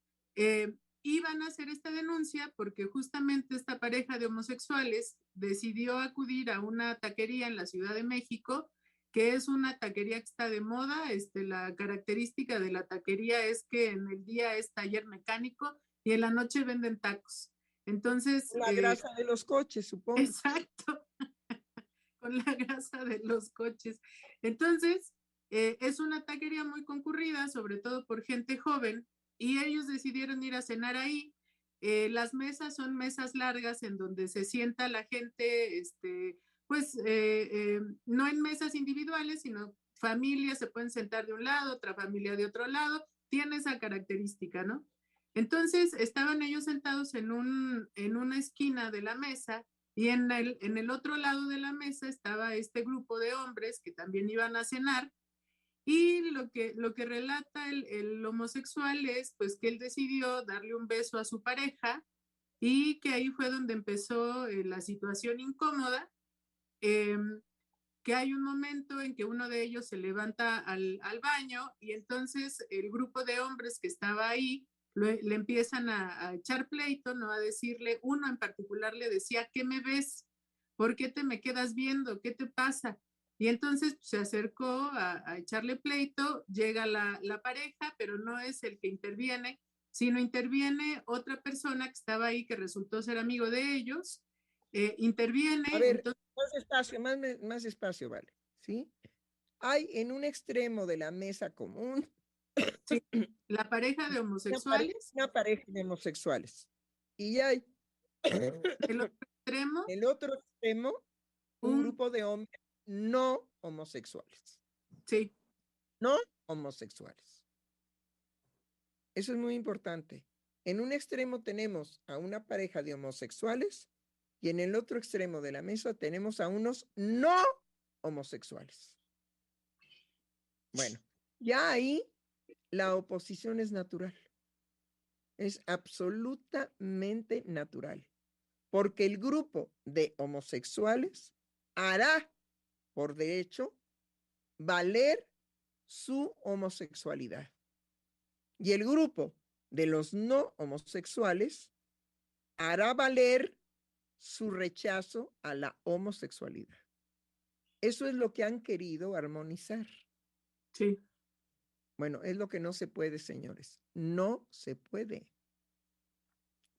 iban a hacer esta denuncia porque justamente esta pareja de homosexuales decidió acudir a una taquería en la Ciudad de México, que es una taquería que está de moda. La característica de la taquería es que en el día es taller mecánico y en la noche venden tacos. Entonces, La grasa de los coches, supongo. exacto, con la grasa de los coches. Entonces, es una taquería muy concurrida, sobre todo por gente joven, y ellos decidieron ir a cenar ahí. Las mesas son mesas largas en donde se sienta la gente, pues no en mesas individuales, sino familias se pueden sentar de un lado, otra familia de otro lado, tiene esa característica, ¿no? Entonces estaban ellos sentados en una esquina de la mesa y en el otro lado de la mesa estaba este grupo de hombres que también iban a cenar. Y lo que relata el homosexual es pues que él decidió darle un beso a su pareja y que ahí fue donde empezó la situación incómoda, eh, que hay un momento en que uno de ellos se levanta al baño y entonces el grupo de hombres que estaba ahí le empiezan a echar pleito, ¿no? A decirle, uno en particular le decía, ¿qué me ves? ¿Por qué te me quedas viendo? ¿Qué te pasa? Y entonces se acercó a echarle pleito, llega la pareja, pero no es el que interviene, sino interviene otra persona que estaba ahí que resultó ser amigo de ellos, interviene. A ver, entonces, más espacio, vale, ¿sí? Hay en un extremo de la mesa común sí, la pareja de homosexuales, una pareja de homosexuales. Y hay el otro extremo, el otro extremo, un grupo de hombres no homosexuales. sí, No homosexuales. Eso es muy importante. En un extremo tenemos a una pareja de homosexuales y en el otro extremo de la mesa tenemos a unos no homosexuales. Bueno, ya ahí la oposición es natural. Es absolutamente natural. Porque el grupo de homosexuales hará, por derecho, valer su homosexualidad. Y el grupo de los no homosexuales hará valer su rechazo a la homosexualidad. Eso es lo que han querido armonizar. sí. Bueno, es lo que no se puede, señores. No se puede.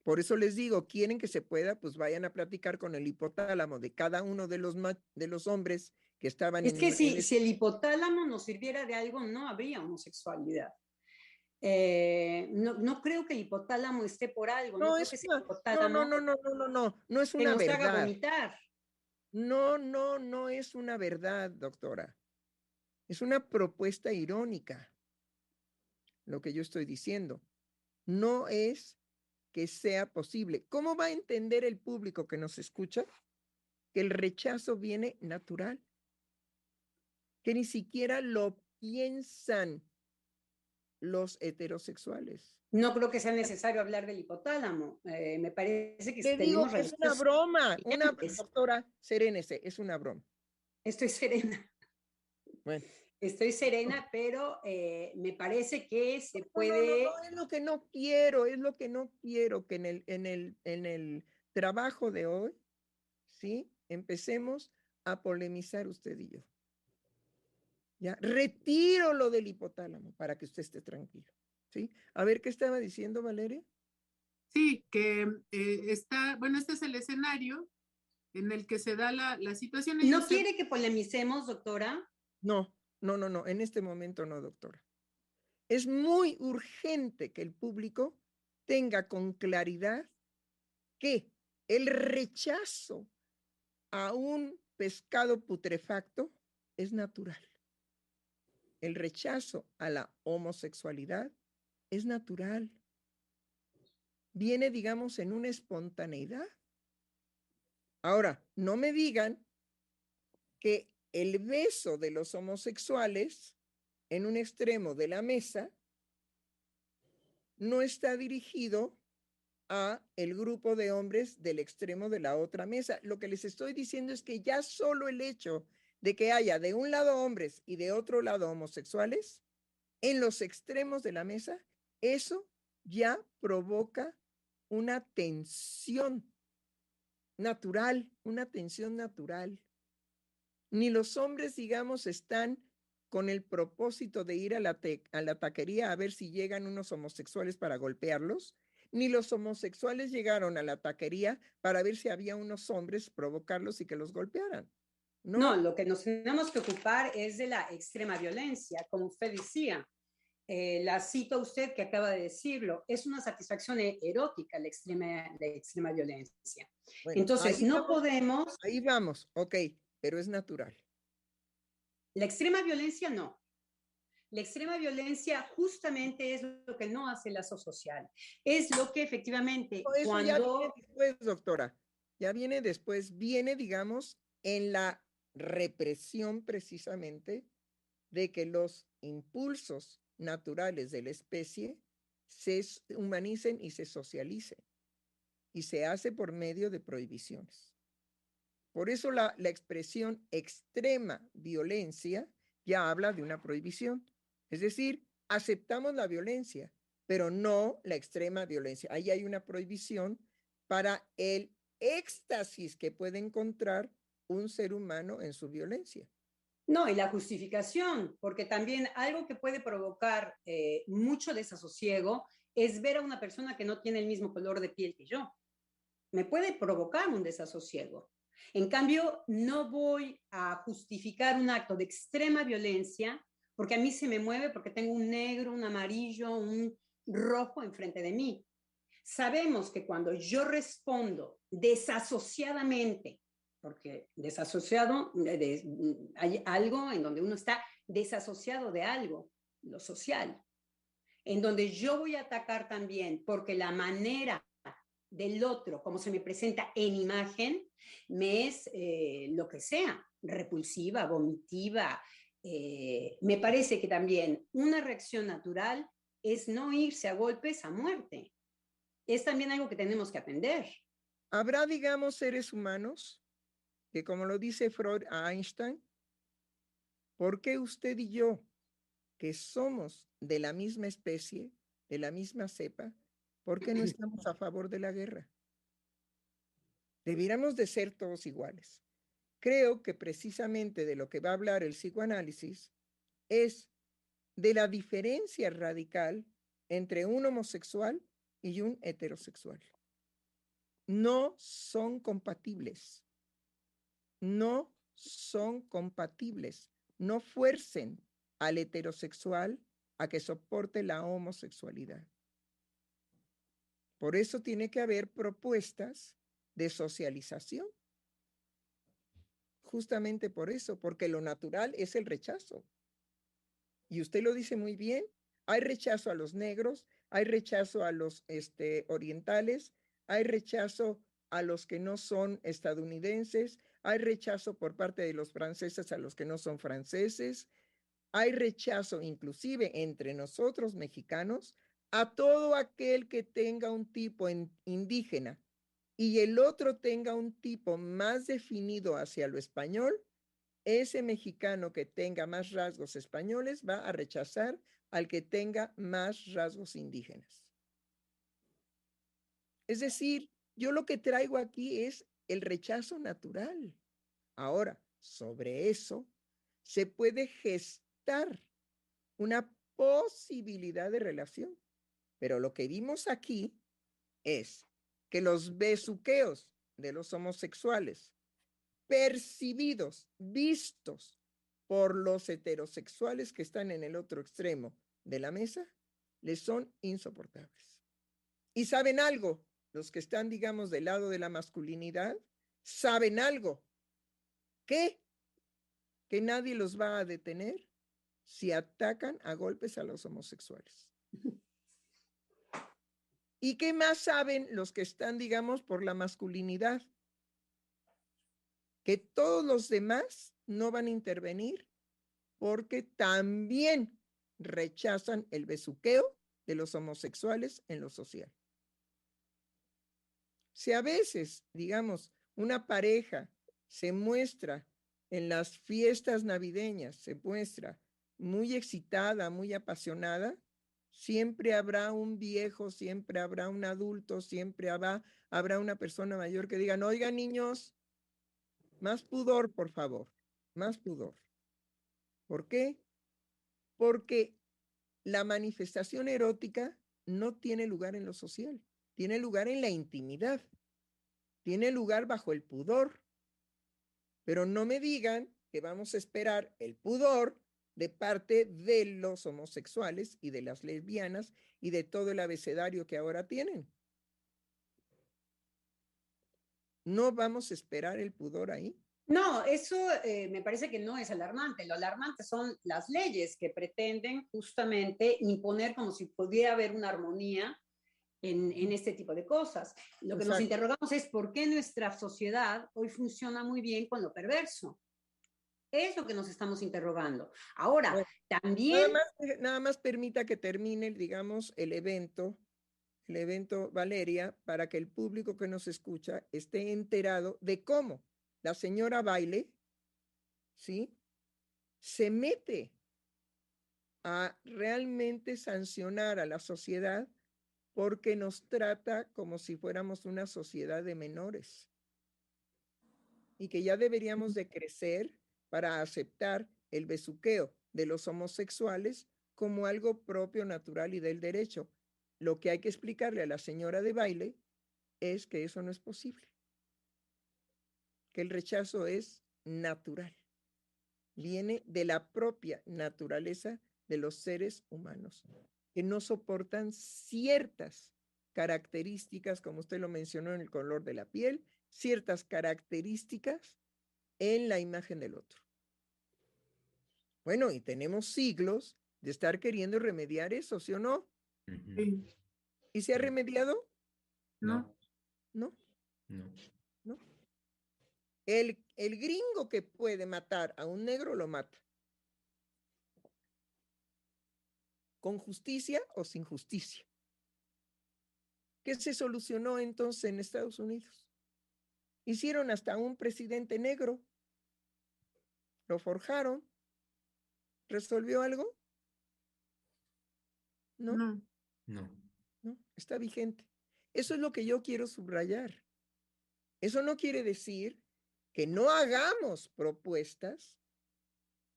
Por eso les digo, quieren que se pueda, pues vayan a platicar con el hipotálamo de cada uno de los hombres que estaban Es que si el hipotálamo nos sirviera de algo, no habría homosexualidad. No creo que el hipotálamo esté por algo, no creo que ese hipotálamo no es que una nos haga verdad. vomitar. No es una verdad, doctora. Es una propuesta irónica, lo que yo estoy diciendo. No es que sea posible. ¿Cómo va a entender el público que nos escucha que el rechazo viene natural? Que ni siquiera lo piensan los heterosexuales. No creo que sea necesario hablar del hipotálamo. Me parece que Te digo que es una broma. Doctora, serénese, es una broma. Estoy serena. Bueno. Estoy serena, pero me parece que se puede... No, es lo que no quiero, que en el trabajo de hoy, ¿sí? Empecemos a polemizar usted y yo. Ya, retiro lo del hipotálamo para que usted esté tranquilo, ¿sí? A ver, ¿qué estaba diciendo Valeria? Sí, que bueno, este es el escenario en el que se da la situación. ¿No quiere que polemicemos, doctora? No, en este momento no, doctora. Es muy urgente que el público tenga con claridad que el rechazo a un pescado putrefacto es natural. El rechazo a la homosexualidad es natural. Viene, digamos, en una espontaneidad. Ahora, no me digan que el beso de los homosexuales en un extremo de la mesa no está dirigido a el grupo de hombres del extremo de la otra mesa. Lo que les estoy diciendo es que ya solo el hecho de que haya de un lado hombres y de otro lado homosexuales, en los extremos de la mesa, eso ya provoca una tensión natural, una tensión natural. Ni los hombres, digamos, están con el propósito de ir a la taquería a ver si llegan unos homosexuales para golpearlos, ni los homosexuales llegaron a la taquería para ver si había unos hombres, provocarlos y que los golpearan. No, lo que nos tenemos que ocupar es de la extrema violencia, como usted decía. La cito a usted que acaba de decirlo, es una satisfacción erótica la extrema violencia. Bueno, entonces, no vamos, podemos... Ahí vamos, ok, pero es natural. La extrema violencia no. La extrema violencia justamente es lo que no hace el lazo social. Es lo que efectivamente Eso cuando... ya viene después, doctora. Ya viene después, viene, digamos, en la represión precisamente de que los impulsos naturales de la especie se humanicen y se socialicen. Y se hace por medio de prohibiciones. Por eso la expresión extrema violencia ya habla de una prohibición. Es decir, aceptamos la violencia, pero no la extrema violencia. Ahí hay una prohibición para el éxtasis que puede encontrar un ser humano en su violencia. No, y la justificación, porque también algo que puede provocar mucho desasosiego es ver a una persona que no tiene el mismo color de piel que yo. Me puede provocar un desasosiego. En cambio, no voy a justificar un acto de extrema violencia porque a mí se me mueve porque tengo un negro, un amarillo, un rojo enfrente de mí. Sabemos que cuando yo respondo desasociadamente, porque desasociado, hay algo en donde uno está desasociado de algo, lo social, en donde yo voy a atacar también porque la manera del otro, como se me presenta en imagen, me es lo que sea, repulsiva, vomitiva. Me parece que también una reacción natural es no irse a golpes a muerte. Es también algo que tenemos que aprender. Habrá, digamos, seres humanos que, como lo dice Freud a Einstein, ¿por qué usted y yo, que somos de la misma especie, de la misma cepa, por qué no estamos a favor de la guerra? Debiéramos de ser todos iguales. Creo que precisamente de lo que va a hablar el psicoanálisis es de la diferencia radical entre un homosexual y un heterosexual. No son compatibles. No son compatibles. No fuercen al heterosexual a que soporte la homosexualidad. Por eso tiene que haber propuestas de socialización. Justamente por eso, porque lo natural es el rechazo. Y usted lo dice muy bien, hay rechazo a los negros, hay rechazo a los orientales, hay rechazo a los que no son estadounidenses, hay rechazo por parte de los franceses a los que no son franceses, hay rechazo inclusive entre nosotros mexicanos a todo aquel que tenga un tipo indígena y el otro tenga un tipo más definido hacia lo español. Ese mexicano que tenga más rasgos españoles va a rechazar al que tenga más rasgos indígenas. Es decir, yo lo que traigo aquí es el rechazo natural. Ahora, sobre eso se puede gestar una posibilidad de relación. Pero lo que vimos aquí es que los besuqueos de los homosexuales percibidos, vistos por los heterosexuales que están en el otro extremo de la mesa, les son insoportables. Y saben algo, los que están, digamos, del lado de la masculinidad, saben algo, que nadie los va a detener si atacan a golpes a los homosexuales. ¿Y qué más saben los que están, digamos, por la masculinidad? Que todos los demás no van a intervenir porque también rechazan el besuqueo de los homosexuales en lo social. Si a veces, digamos, una pareja se muestra en las fiestas navideñas, se muestra muy excitada, muy apasionada, siempre habrá un viejo, siempre habrá un adulto, siempre habrá una persona mayor que digan, oigan niños, más pudor, por favor, más pudor. ¿Por qué? Porque la manifestación erótica no tiene lugar en lo social, tiene lugar en la intimidad, tiene lugar bajo el pudor. Pero no me digan que vamos a esperar el pudor de parte de los homosexuales y de las lesbianas y de todo el abecedario que ahora tienen. No vamos a esperar el pudor ahí. No, eso me parece que no es alarmante. Lo alarmante son las leyes que pretenden justamente imponer como si pudiera haber una armonía en este tipo de cosas. Lo que nos interrogamos es por qué nuestra sociedad hoy funciona muy bien con lo perverso. Es lo que nos estamos interrogando. Ahora, Bueno, también... Nada más permita que termine, digamos, el evento Valeria, para que el público que nos escucha esté enterado de cómo la señora Baile, ¿sí?, se mete a realmente sancionar a la sociedad porque nos trata como si fuéramos una sociedad de menores y que ya deberíamos de crecer para aceptar el besuqueo de los homosexuales como algo propio, natural y del derecho. Lo que hay que explicarle a la señora de Baile es que eso no es posible, que el rechazo es natural, viene de la propia naturaleza de los seres humanos, que no soportan ciertas características, como usted lo mencionó, en el color de la piel, ciertas características en la imagen del otro. Bueno, y tenemos siglos de estar queriendo remediar eso, ¿sí o no? Sí. ¿Y se ha remediado? No. No, No. no. El gringo que puede matar a un negro lo mata. ¿Con justicia o sin justicia? ¿Qué se solucionó entonces en Estados Unidos? Hicieron hasta un presidente negro, lo forjaron, ¿resolvió algo? No, No. No. no, está vigente. Eso es lo que yo quiero subrayar. Eso no quiere decir que no hagamos propuestas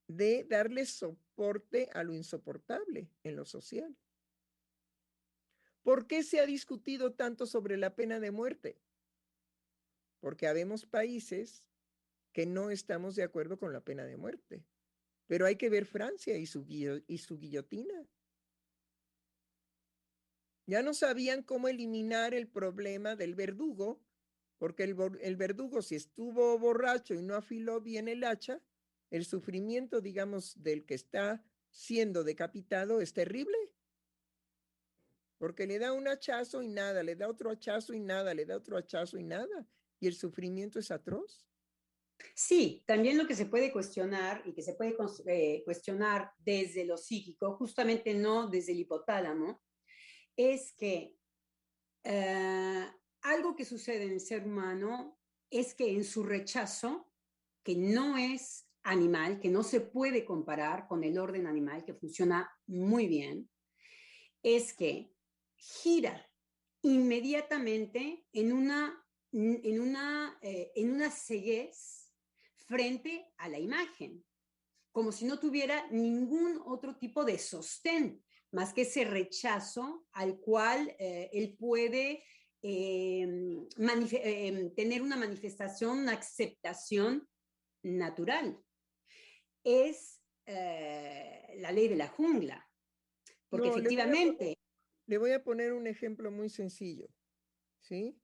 de darle soporte a lo insoportable en lo social. ¿Por qué se ha discutido tanto sobre la pena de muerte? Porque habemos países que no estamos de acuerdo con la pena de muerte. Pero hay que ver Francia y su guillotina. Ya no sabían cómo eliminar el problema del verdugo, porque el verdugo, si estuvo borracho y no afiló bien el hacha, el sufrimiento, digamos, del que está siendo decapitado es terrible. Porque le da un hachazo y nada, le da otro hachazo y nada, le da otro hachazo y nada. Y el sufrimiento es atroz. Sí, también lo que se puede cuestionar y que se puede cuestionar desde lo psíquico, justamente no desde el hipotálamo, es que algo que sucede en el ser humano es que en su rechazo, que no es animal, que no se puede comparar con el orden animal, que funciona muy bien, es que gira inmediatamente en una ceguez frente a la imagen, como si no tuviera ningún otro tipo de sostén, más que ese rechazo al cual él puede tener una manifestación, una aceptación natural. Es la ley de la jungla, porque No, efectivamente... le voy a poner un ejemplo muy sencillo, ¿sí?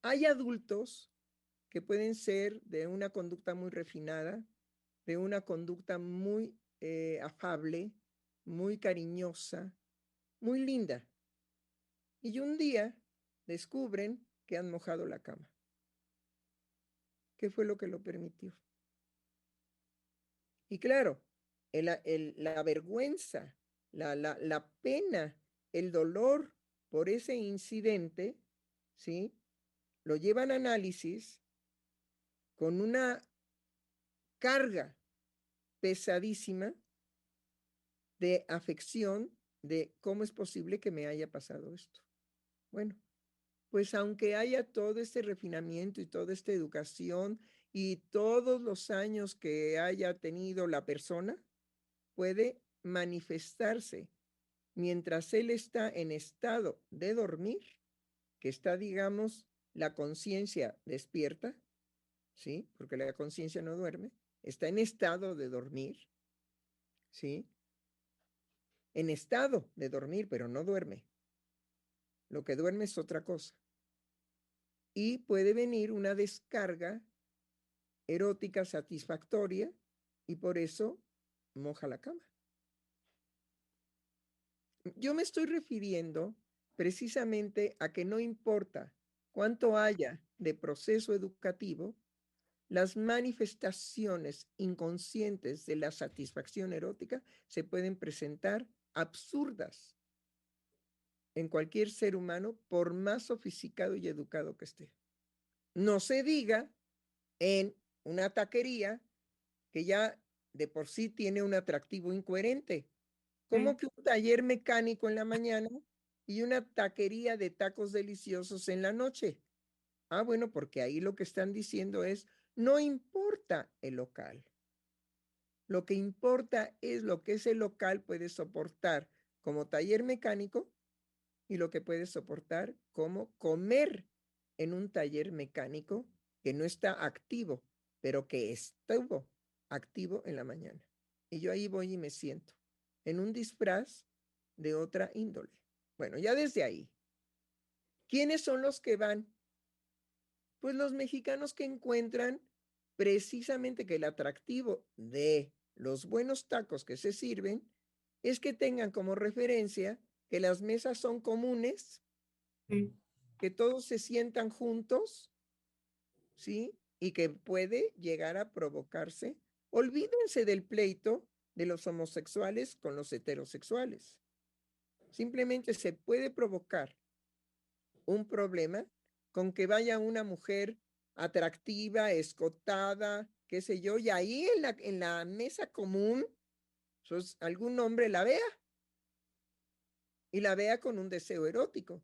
Hay adultos que pueden ser de una conducta muy refinada, de una conducta muy afable, muy cariñosa, muy linda. Y un día descubren que han mojado la cama. ¿Qué fue lo que lo permitió? Y claro, la vergüenza, la pena, el dolor por ese incidente, ¿sí? Lo llevan a análisis con una carga pesadísima de afección de cómo es posible que me haya pasado esto. Bueno, pues aunque haya todo este refinamiento y toda esta educación y todos los años que haya tenido la persona, puede manifestarse mientras él está en estado de dormir, que está, digamos, la conciencia despierta, ¿sí? Porque la conciencia no duerme, está en estado de dormir, ¿sí? En estado de dormir, pero no duerme. Lo que duerme es otra cosa. Y puede venir una descarga erótica satisfactoria y por eso moja la cama. Yo me estoy refiriendo precisamente a que no importa cuánto haya de proceso educativo, las manifestaciones inconscientes de la satisfacción erótica se pueden presentar absurdas en cualquier ser humano, por más sofisticado y educado que esté. No se diga en una taquería que ya de por sí tiene un atractivo incoherente. ¿Cómo que un taller mecánico en la mañana y una taquería de tacos deliciosos en la noche? Ah, bueno, porque ahí lo que están diciendo es, no importa el local. Lo que importa es lo que ese local puede soportar como taller mecánico y lo que puede soportar como comer en un taller mecánico que no está activo, pero que estuvo activo en la mañana. Y yo ahí voy y me siento en un disfraz de otra índole. Bueno, ya desde ahí, ¿quiénes son los que van? Pues los mexicanos que encuentran precisamente que el atractivo de los buenos tacos que se sirven es que tengan como referencia que las mesas son comunes, que todos se sientan juntos, ¿sí? Y que puede llegar a provocarse. Olvídense del pleito de los homosexuales con los heterosexuales. Simplemente se puede provocar un problema con que vaya una mujer atractiva, escotada, qué sé yo, y ahí en la mesa común, pues, algún hombre la vea y la vea con un deseo erótico.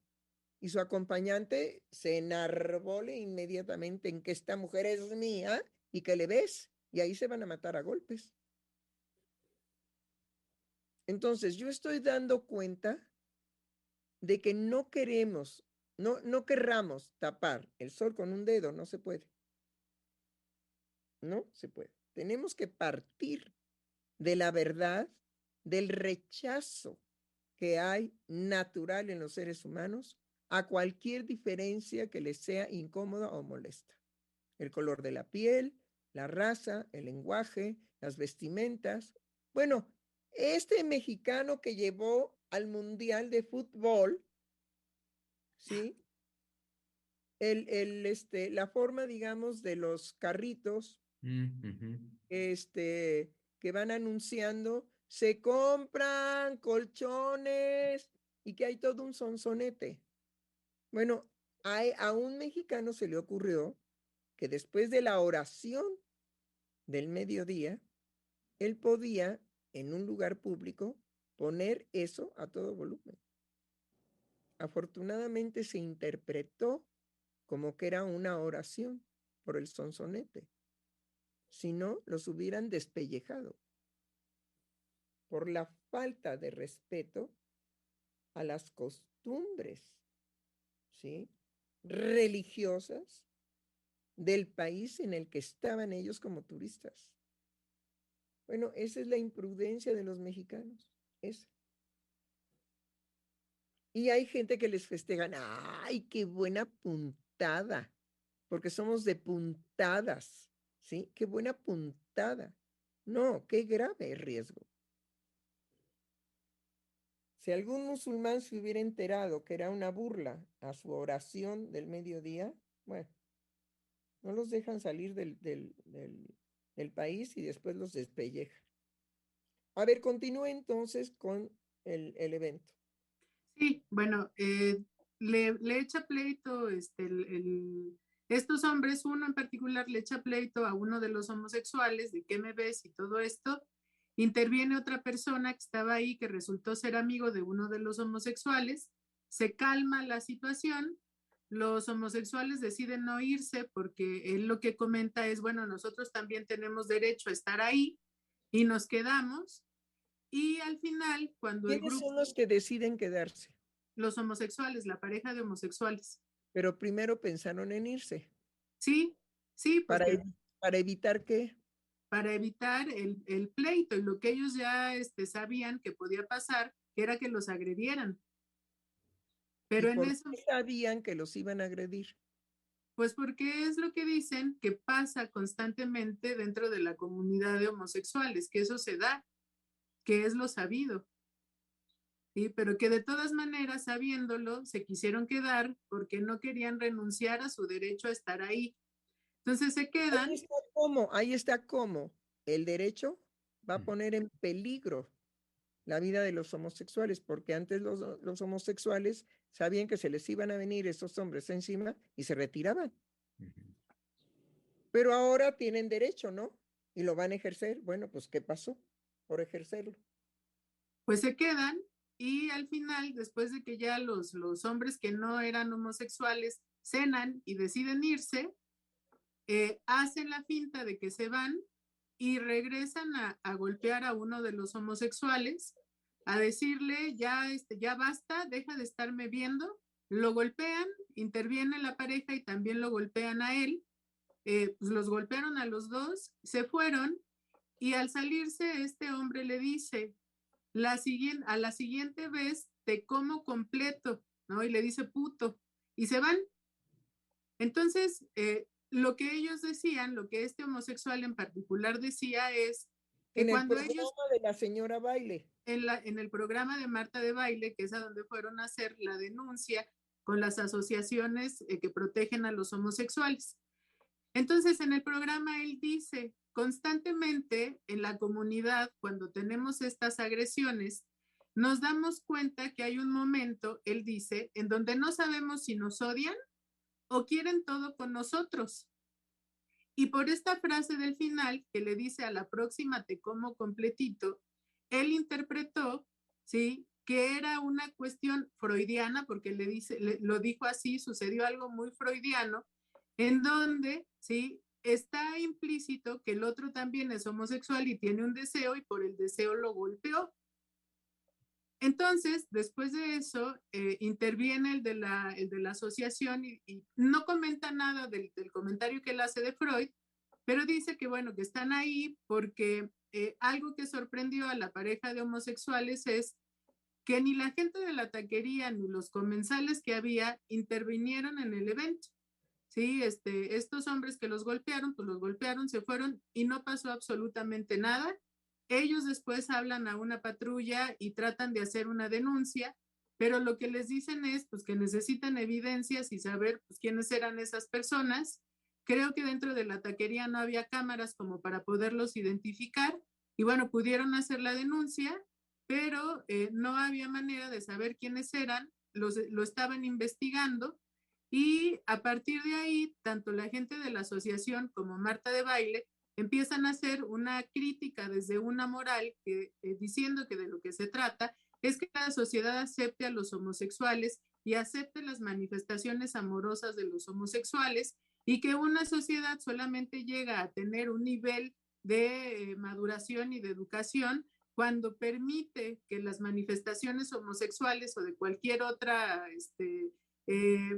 Y su acompañante se enarbole inmediatamente en que esta mujer es mía y que le ves, y ahí se van a matar a golpes. Entonces, yo estoy dando cuenta de que no queremos, no querramos tapar el sol con un dedo, no se puede. No se puede. Tenemos que partir de la verdad, del rechazo que hay natural en los seres humanos a cualquier diferencia que les sea incómoda o molesta. El color de la piel, la raza, el lenguaje, las vestimentas. Bueno, este mexicano que llevó al Mundial de Fútbol, ¿sí? La forma, digamos, de los carritos, que van anunciando, se compran colchones y que hay todo un sonsonete. Bueno, a un mexicano se le ocurrió que después de la oración del mediodía, él podía, en un lugar público, poner eso a todo volumen. Afortunadamente se interpretó como que era una oración por el sonsonete. Si no, los hubieran despellejado por la falta de respeto a las costumbres, ¿sí?, religiosas del país en el que estaban ellos como turistas. Bueno, esa es la imprudencia de los mexicanos. Esa. Y hay gente que les festejan, ¡ay, qué buena puntada! Porque somos de puntadas, ¿sí? ¡Qué buena puntada! No, qué grave riesgo. Si algún musulmán se hubiera enterado que era una burla a su oración del mediodía, bueno, no los dejan salir de el país y después los despellejan. A ver, continúe entonces con el evento. Sí, bueno, le echa pleito estos hombres, uno en particular le echa pleito a uno de los homosexuales de qué me ves y todo esto. Interviene otra persona que estaba ahí que resultó ser amigo de uno de los homosexuales, se calma la situación, los homosexuales deciden no irse porque él lo que comenta es, bueno, nosotros también tenemos derecho a estar ahí y nos quedamos. Y al final, cuando el ¿Quiénes grupo, son los que deciden quedarse? los homosexuales, la pareja de homosexuales, Pero primero pensaron en irse. sí, sí, pues Para evitar que... para evitar el pleito y lo que ellos ya sabían que podía pasar, que era que los agredieran. ¿Y Pero en por eso, qué sabían que los iban a agredir? pues porque es lo que dicen que pasa constantemente dentro de la comunidad de homosexuales, que eso se da, que es lo sabido. ¿Sí? Pero que de todas maneras, sabiéndolo, se quisieron quedar porque no querían renunciar a su derecho a estar ahí. Entonces se quedan. Ahí está cómo el derecho va a poner en peligro la vida de los homosexuales, porque antes los homosexuales sabían que se les iban a venir esos hombres encima y se retiraban. Pero ahora tienen derecho, ¿no? Y lo van a ejercer. Bueno, pues, ¿qué pasó por ejercerlo? Pues se quedan y al final, después de que ya los hombres que no eran homosexuales cenan y deciden irse, hacen la finta de que se van y regresan a golpear a uno de los homosexuales, a decirle, ya basta, deja de estarme viendo, lo golpean, interviene la pareja y también lo golpean a él, pues los golpearon a los dos, se fueron y al salirse este hombre le dice, a la siguiente vez te como completo, ¿no? Y le dice puto, y se van. Entonces, lo que ellos decían, lo que este homosexual en particular decía es que En el cuando programa ellos, de la señora Baile. en el programa de Marta de Baile, que es a donde fueron a hacer la denuncia con las asociaciones que protegen a los homosexuales. Entonces, en el programa él dice, constantemente en la comunidad, cuando tenemos estas agresiones, nos damos cuenta que hay un momento, él dice, en donde no sabemos si nos odian o quieren todo con nosotros. Y por esta frase del final, que le dice a la próxima te como completito, él interpretó, ¿sí?, que era una cuestión freudiana, porque lo dijo así, sucedió algo muy freudiano, en donde, ¿sí?, está implícito que el otro también es homosexual y tiene un deseo y por el deseo lo golpeó. Entonces, después de eso, interviene el de la asociación y no comenta nada del comentario que él hace de Freud, pero dice que, bueno, que están ahí porque algo que sorprendió a la pareja de homosexuales es que ni la gente de la taquería ni los comensales que había intervinieron en el evento. Sí, estos hombres que los golpearon, se fueron y no pasó absolutamente nada. Ellos después hablan a una patrulla y tratan de hacer una denuncia, pero lo que les dicen es pues, que necesitan evidencias y saber pues, quiénes eran esas personas. Creo que dentro de la taquería no había cámaras como para poderlos identificar y bueno, pudieron hacer la denuncia, pero no había manera de saber quiénes eran, lo estaban investigando y a partir de ahí, tanto la gente de la asociación como Marta de Baile empiezan a hacer una crítica desde una moral diciendo que de lo que se trata es que la sociedad acepte a los homosexuales y acepte las manifestaciones amorosas de los homosexuales y que una sociedad solamente llega a tener un nivel de maduración y de educación cuando permite que las manifestaciones homosexuales o de cualquier otra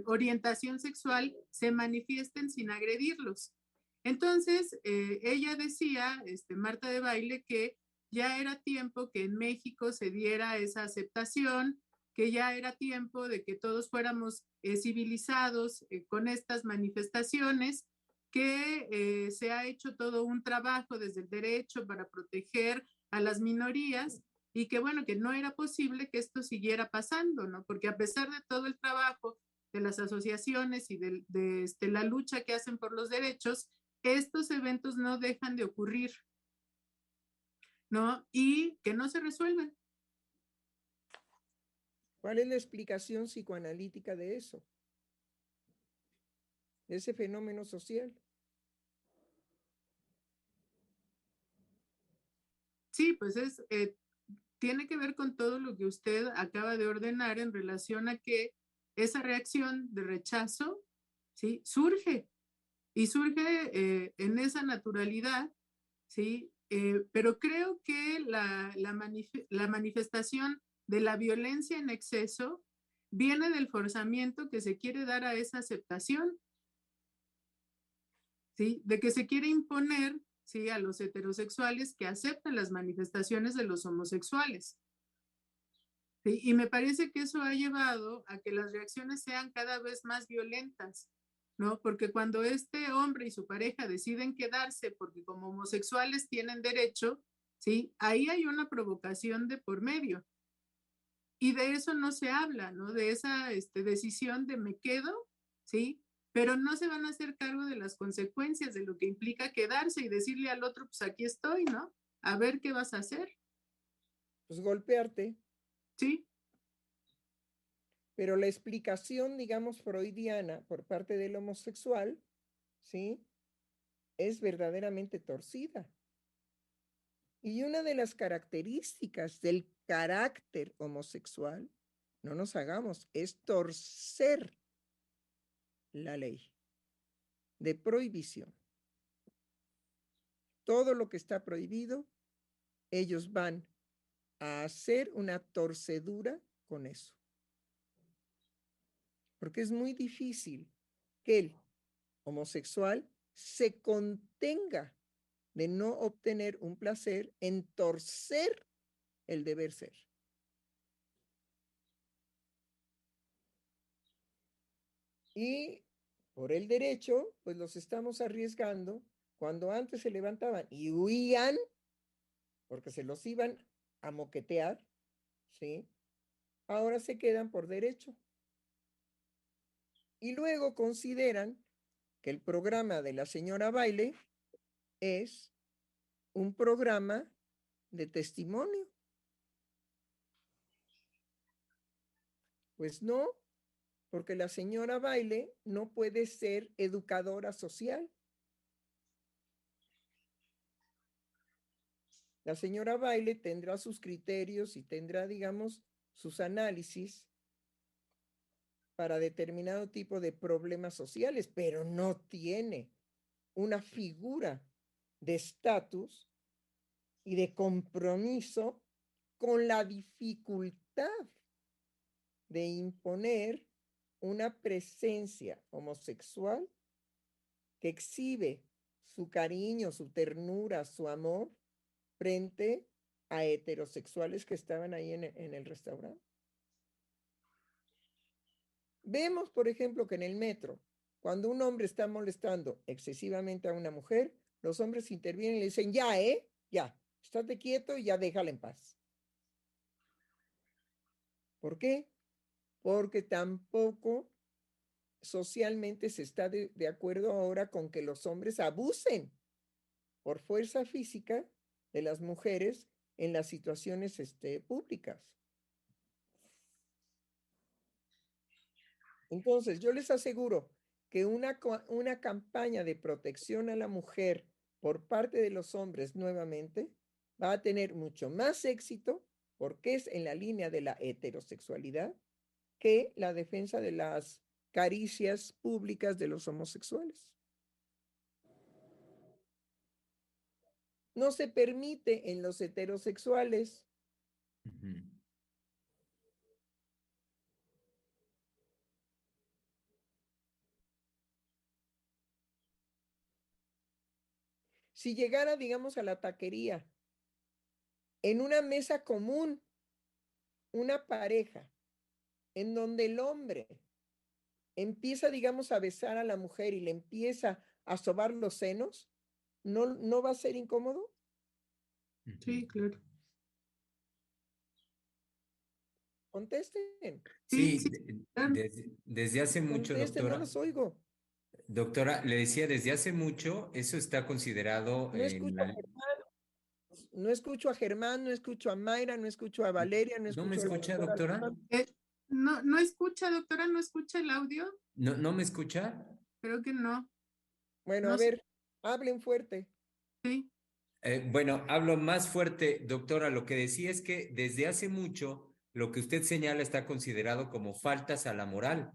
orientación sexual se manifiesten sin agredirlos. Entonces, ella decía, Marta de Baile, que ya era tiempo que en México se diera esa aceptación, que ya era tiempo de que todos fuéramos civilizados con estas manifestaciones, que se ha hecho todo un trabajo desde el derecho para proteger a las minorías y que bueno, que no era posible que esto siguiera pasando, ¿no? Porque a pesar de todo el trabajo de las asociaciones y de la lucha que hacen por los derechos, estos eventos no dejan de ocurrir, ¿no? Y que no se resuelven. ¿Cuál es la explicación psicoanalítica de eso? De ese fenómeno social. Sí, pues tiene que ver con todo lo que usted acaba de ordenar en relación a que esa reacción de rechazo, ¿sí? Surge y surge en esa naturalidad, ¿sí? Pero creo que la manifestación de la violencia en exceso viene del forzamiento que se quiere dar a esa aceptación, ¿sí? De que se quiere imponer, ¿sí? A los heterosexuales que aceptan las manifestaciones de los homosexuales. ¿Sí? Y me parece que eso ha llevado a que las reacciones sean cada vez más violentas, ¿no? Porque cuando este hombre y su pareja deciden quedarse porque como homosexuales tienen derecho, ¿sí? Ahí hay una provocación de por medio. Y de eso no se habla, ¿no? De esa decisión de me quedo, ¿sí? Pero no se van a hacer cargo de las consecuencias de lo que implica quedarse y decirle al otro, pues aquí estoy, ¿no? A ver qué vas a hacer, Pues golpearte. ¿sí? Pero la explicación, digamos, freudiana por parte del homosexual, ¿sí? Es verdaderamente torcida. Y una de las características del carácter homosexual, no nos hagamos, es torcer la ley de prohibición. Todo lo que está prohibido, ellos van a hacer una torcedura con eso. Porque es muy difícil que el homosexual se contenga de no obtener un placer en torcer el deber ser. Y por el derecho, pues los estamos arriesgando cuando antes se levantaban y huían, porque se los iban a moquetear, ¿sí? Ahora se quedan por derecho. Y luego consideran que el programa de la señora Baile es un programa de testimonio. Pues no, porque la señora Baile no puede ser educadora social. La señora Baile tendrá sus criterios y tendrá, digamos, sus análisis para determinado tipo de problemas sociales, pero no tiene una figura de estatus y de compromiso con la dificultad de imponer una presencia homosexual que exhibe su cariño, su ternura, su amor frente a heterosexuales que estaban ahí en el restaurante. Vemos, por ejemplo, que en el metro, cuando un hombre está molestando excesivamente a una mujer, los hombres intervienen y le dicen, ya, ya, estate quieto y ya déjala en paz. ¿Por qué? Porque tampoco socialmente se está de acuerdo ahora con que los hombres abusen por fuerza física de las mujeres en las situaciones públicas. Entonces, yo les aseguro que una campaña de protección a la mujer por parte de los hombres nuevamente va a tener mucho más éxito porque es en la línea de la heterosexualidad que la defensa de las caricias públicas de los homosexuales. No se permite en los heterosexuales. Ujú. Si llegara, digamos, a la taquería, en una mesa común, una pareja, en donde el hombre empieza, digamos, a besar a la mujer y le empieza a sobar los senos, ¿no va a ser incómodo? Sí, claro. Contesten. Sí, Sí, claro. desde hace mucho, Contesten, no doctora, los oigo. Doctora, le decía, desde hace mucho eso está considerado No en escucho a la... Germán, no escucho a Germán, no escucho a Mayra, no escucho a Valeria, no ¿No me escucho a la escucha, doctora doctora? Lozano. No, no escucha, doctora, no escucha el audio. ¿No me escucha? Creo que no. Bueno, a No sé. ver, hablen fuerte. Sí. Bueno, hablo más fuerte, doctora. Lo que decía es que desde hace mucho lo que usted señala está considerado como faltas a la moral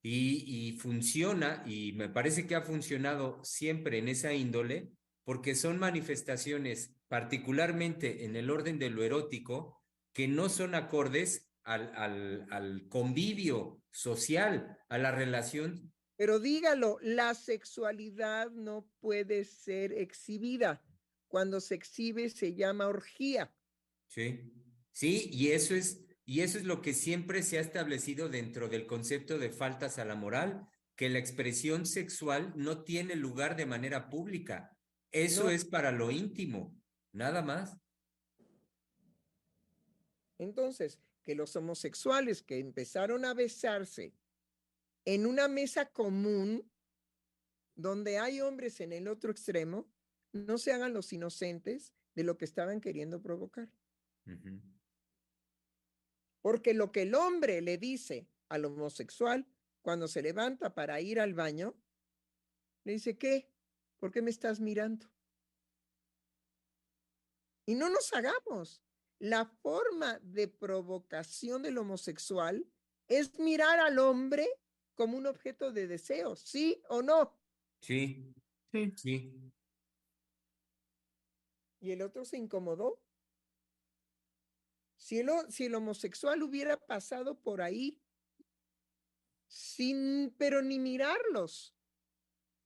y funciona, y me parece que ha funcionado siempre en esa índole, porque son manifestaciones, particularmente en el orden de lo erótico, que no son acordes al convivio social, a la relación. Pero dígalo, la sexualidad no puede ser exhibida. Cuando se exhibe se llama orgía. Sí, sí, y eso es lo que siempre se ha establecido dentro del concepto de faltas a la moral, que la expresión sexual no tiene lugar de manera pública. Eso No, es para lo íntimo, nada más. entonces, que los homosexuales que empezaron a besarse en una mesa común donde hay hombres en el otro extremo, no se hagan los inocentes de lo que estaban queriendo provocar. Ujú. Porque lo que el hombre le dice al homosexual cuando se levanta para ir al baño, le dice, ¿qué? ¿Por qué me estás mirando? Y no nos hagamos. La forma de provocación del homosexual es mirar al hombre como un objeto de deseo, ¿sí o no? Sí, Sí. sí. Y el otro se incomodó. Si el homosexual hubiera pasado por ahí sin, pero ni mirarlos,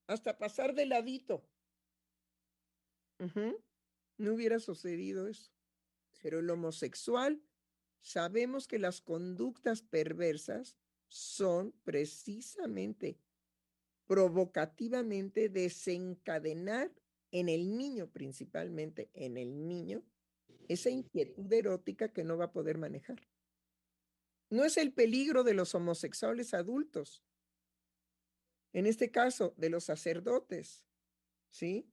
hasta pasar de ladito, no hubiera sucedido eso. Pero el homosexual, sabemos que las conductas perversas son precisamente provocativamente desencadenar en el niño, principalmente en el niño, esa inquietud erótica que no va a poder manejar. No es el peligro de los homosexuales adultos, en este caso de los sacerdotes, ¿sí?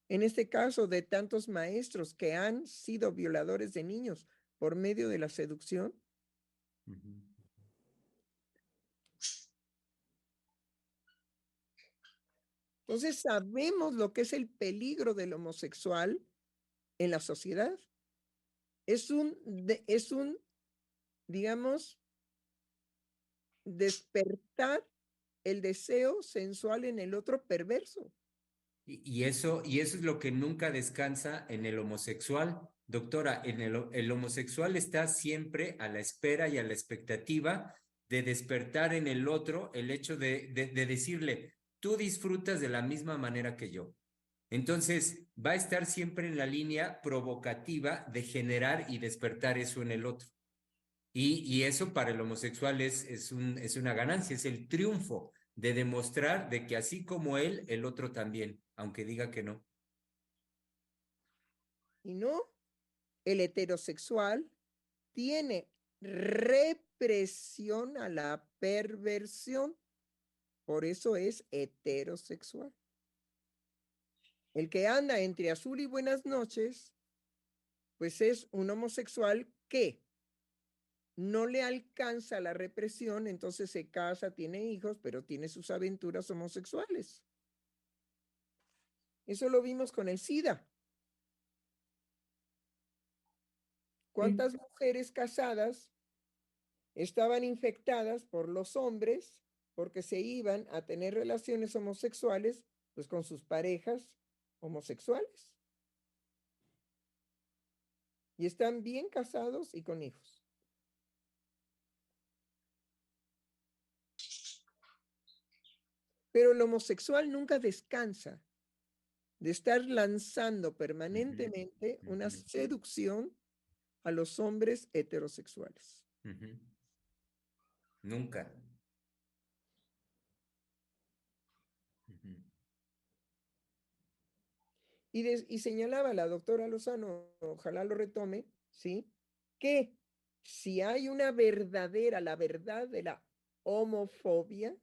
En este caso de tantos maestros que han sido violadores de niños por medio de la seducción. Ujú. Entonces sabemos lo que es el peligro del homosexual en la sociedad. Es un, digamos, despertar el deseo sensual en el otro perverso. Y eso es lo que nunca descansa en el homosexual. Doctora, el homosexual está siempre a la espera y a la expectativa de despertar en el otro el hecho de decirle, tú disfrutas de la misma manera que yo. Entonces, va a estar siempre en la línea provocativa de generar y despertar eso en el otro. Y eso para el homosexual es una ganancia, es el triunfo de demostrar de que así como él, el otro también, aunque diga que no. Y no, el heterosexual tiene represión a la perversión. Por eso es heterosexual. El que anda entre azul y buenas noches, pues es un homosexual que no le alcanza la represión, entonces se casa, tiene hijos, pero tiene sus aventuras homosexuales. Eso lo vimos con el SIDA. ¿Cuántas mujeres casadas estaban infectadas por los hombres porque se iban a tener relaciones homosexuales pues con sus parejas homosexuales? Y están bien casados y con hijos. Pero el homosexual nunca descansa de estar lanzando permanentemente una seducción a los hombres heterosexuales. Nunca. Y señalaba la doctora Lozano, ojalá lo retome, ¿sí? Que si hay una verdadera, la verdad de la homofobia,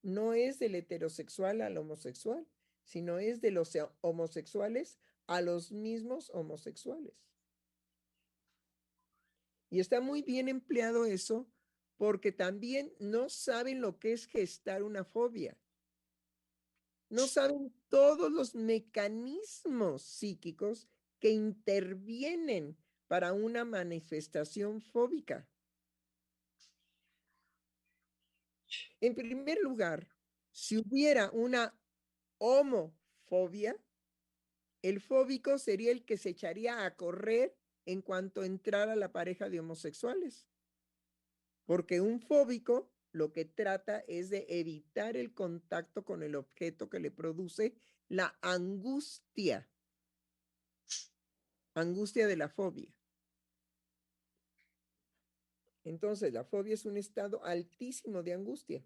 no es del heterosexual al homosexual, sino es de los homosexuales a los mismos homosexuales. Y está muy bien empleado eso porque también no saben lo que es gestar una fobia. No saben todos los mecanismos psíquicos que intervienen para una manifestación fóbica. En primer lugar, si hubiera una homofobia, el fóbico sería el que se echaría a correr en cuanto entrara la pareja de homosexuales. Porque un fóbico lo que trata es de evitar el contacto con el objeto que le produce la angustia. Angustia de la fobia. Entonces, la fobia es un estado altísimo de angustia.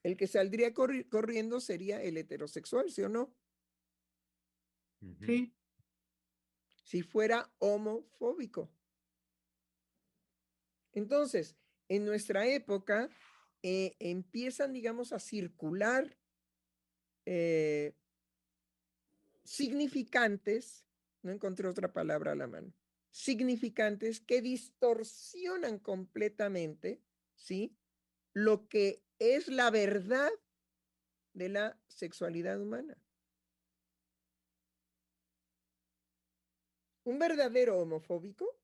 El que saldría corriendo sería el heterosexual, ¿sí o no? Sí. Si fuera homofóbico. Entonces, en nuestra época, empiezan, digamos, a circular significantes, no encontré otra palabra a la mano, significantes que distorsionan completamente, ¿sí? Lo que es la verdad de la sexualidad humana. Un verdadero homofóbico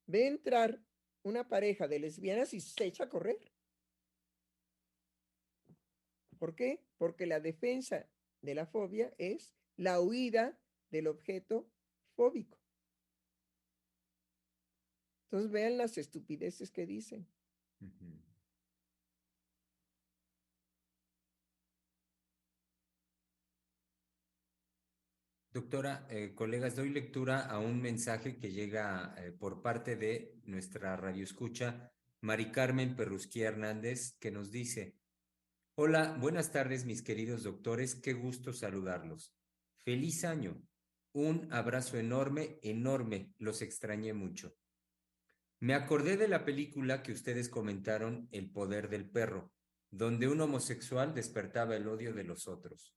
ve entrar una pareja de lesbianas y se echa a correr. ¿Por qué? Porque la defensa de la fobia es la huida del objeto fóbico. Entonces vean las estupideces que dicen. Doctora, colegas, doy lectura a un mensaje que llega por parte de nuestra radioescucha, Mari Carmen Perrusquía Hernández, que nos dice: hola, buenas tardes, mis queridos doctores, qué gusto saludarlos. Feliz año. Un abrazo enorme, enorme, los extrañé mucho. Me acordé de la película que ustedes comentaron, El poder del perro, donde un homosexual despertaba el odio de los otros.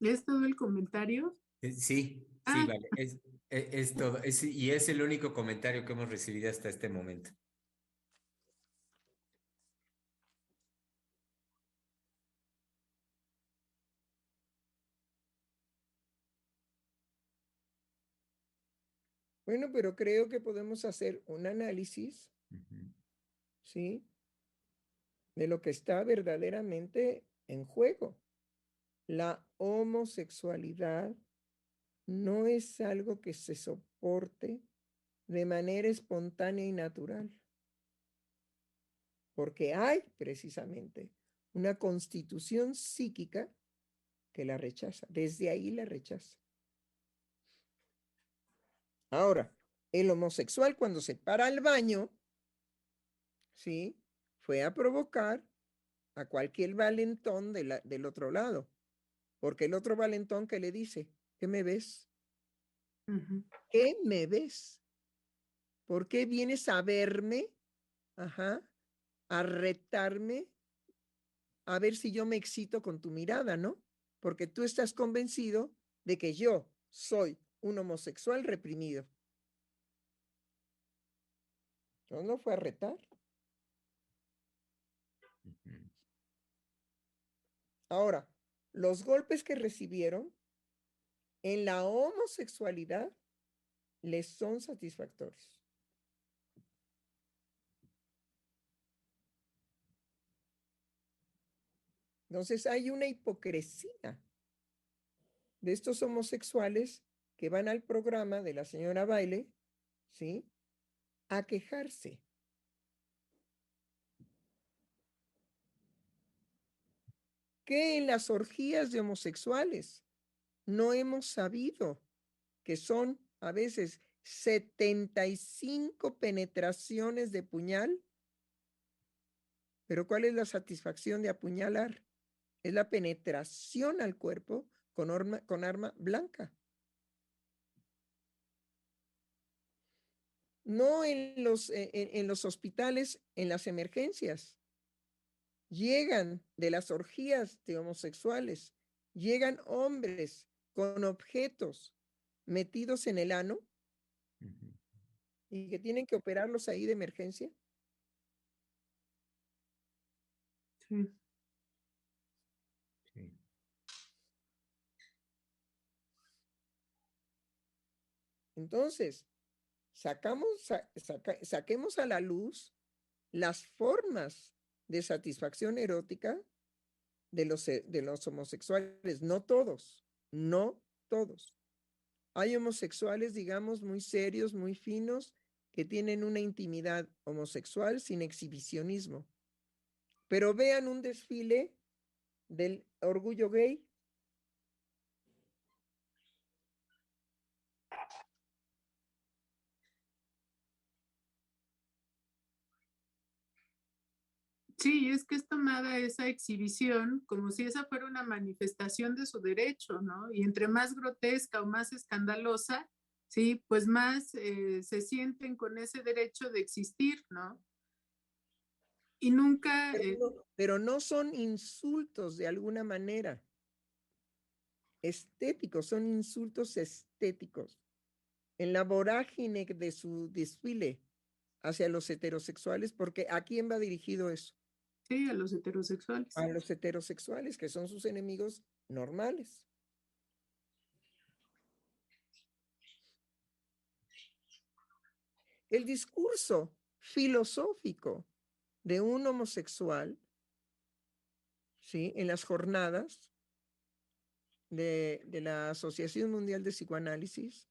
¿Es todo el comentario? Sí, sí, Ah, vale. Es todo. Y es el único comentario que hemos recibido hasta este momento. Bueno, pero creo que podemos hacer un análisis, ¿sí? De lo que está verdaderamente en juego. La homosexualidad no es algo que se soporte de manera espontánea y natural, porque hay precisamente una constitución psíquica que la rechaza, desde ahí la rechaza. Ahora, el homosexual cuando se para al baño, ¿sí? Fue a provocar a cualquier valentón del otro lado, porque el otro valentón que le dice, ¿qué me ves? ¿Qué me ves? ¿Por qué vienes a verme? Ajá, a retarme, a ver si yo me excito con tu mirada, ¿no? Porque tú estás convencido de que yo soy un homosexual reprimido. No, no fue a retar. Ahora, los golpes que recibieron en la homosexualidad les son satisfactorios. Entonces hay una hipocresía de estos homosexuales que van al programa de la señora Baile, ¿sí? A quejarse. Que en las orgías de homosexuales no hemos sabido que son a veces 75 penetraciones de puñal. Pero ¿cuál es la satisfacción de apuñalar? Es la penetración al cuerpo con arma blanca. No en los hospitales, en las emergencias. Llegan de las orgías de homosexuales, llegan hombres con objetos metidos en el ano y que tienen que operarlos ahí de emergencia. Sí. Sí. Entonces, saquemos a la luz las formas de satisfacción erótica de los homosexuales. No todos, no todos. Hay homosexuales, digamos, muy serios, muy finos, que tienen una intimidad homosexual sin exhibicionismo. Pero vean un desfile del orgullo gay. Sí, es que es tomada esa exhibición como si esa fuera una manifestación de su derecho, ¿no? Y entre más grotesca o más escandalosa, sí, pues más se sienten con ese derecho de existir, ¿no? Y nunca, Pero no son insultos de alguna manera estéticos, son insultos estéticos. En la vorágine de su desfile hacia los heterosexuales, porque ¿a quién va dirigido eso? sí, a los heterosexuales. A los heterosexuales, que son sus enemigos normales. El discurso filosófico de un homosexual, ¿sí? En las jornadas de la Asociación Mundial de Psicoanálisis,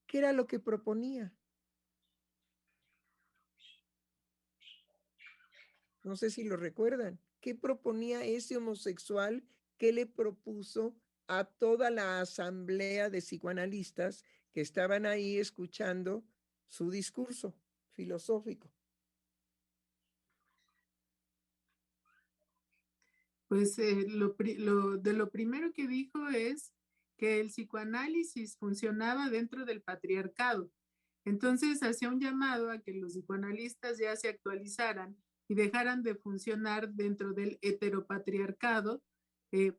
¿qué era lo que proponía? No sé si lo recuerdan. ¿Qué proponía ese homosexual? ¿Qué le propuso a toda la asamblea de psicoanalistas que estaban ahí escuchando su discurso filosófico? Pues lo primero que dijo es que el psicoanálisis funcionaba dentro del patriarcado. Entonces hacía un llamado a que los psicoanalistas ya se actualizaran y dejaran de funcionar dentro del heteropatriarcado,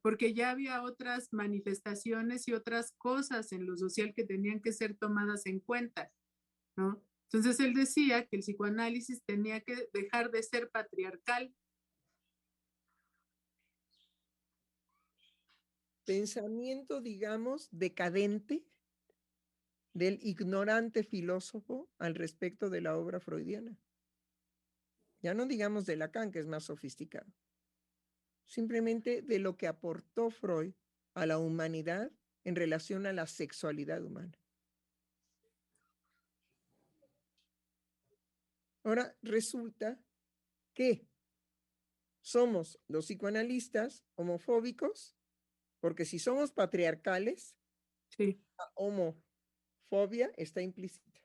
porque ya había otras manifestaciones y otras cosas en lo social que tenían que ser tomadas en cuenta, ¿no? Entonces él decía que el psicoanálisis tenía que dejar de ser patriarcal. Pensamiento, digamos, decadente del ignorante filósofo al respecto de la obra freudiana. Ya no digamos de Lacan, que es más sofisticado. Simplemente de lo que aportó Freud a la humanidad en relación a la sexualidad humana. Ahora resulta que somos los psicoanalistas homofóbicos, porque si somos patriarcales, Sí. la homofobia está implícita.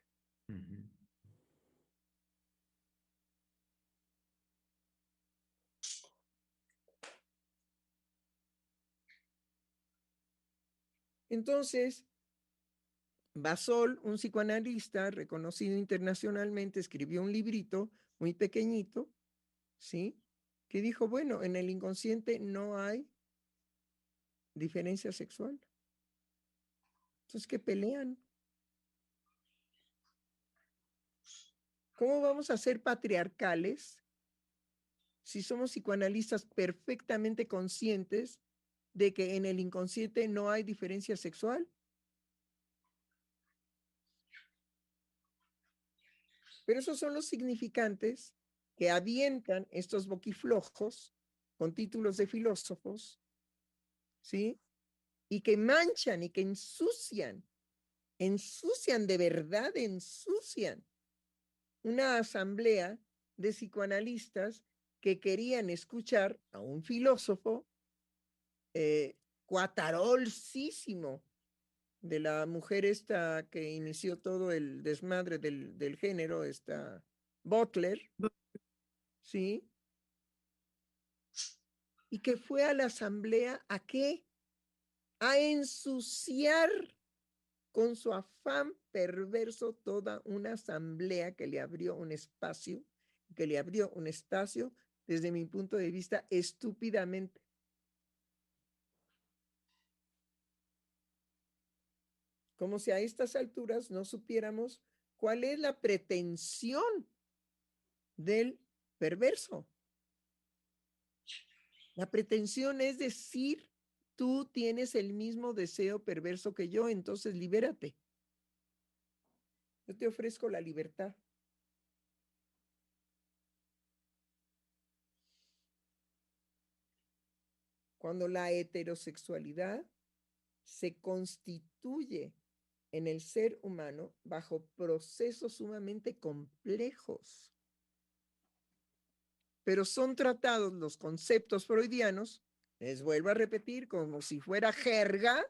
Entonces, Basol, un psicoanalista reconocido internacionalmente, escribió un librito muy pequeñito, ¿sí? Que dijo, bueno, en el inconsciente no hay diferencia sexual. Entonces, ¿qué pelean? ¿Cómo vamos a ser patriarcales si somos psicoanalistas perfectamente conscientes de que en el inconsciente no hay diferencia sexual? Pero esos son los significantes que avientan estos boquiflojos con títulos de filósofos, ¿sí? Y que manchan y que ensucian de verdad, ensucian una asamblea de psicoanalistas que querían escuchar a un filósofo cuatarolsísimo de la mujer esta que inició todo el desmadre del género, esta Butler, ¿sí? Y que fue a la asamblea, ¿a qué? A ensuciar con su afán perverso toda una asamblea que le abrió un espacio, desde mi punto de vista, estúpidamente. Como si a estas alturas no supiéramos cuál es la pretensión del perverso. La pretensión es decir, tú tienes el mismo deseo perverso que yo, entonces libérate. Yo te ofrezco la libertad. Cuando la heterosexualidad se constituye en el ser humano bajo procesos sumamente complejos, pero son tratados los conceptos freudianos, les vuelvo a repetir, como si fuera jerga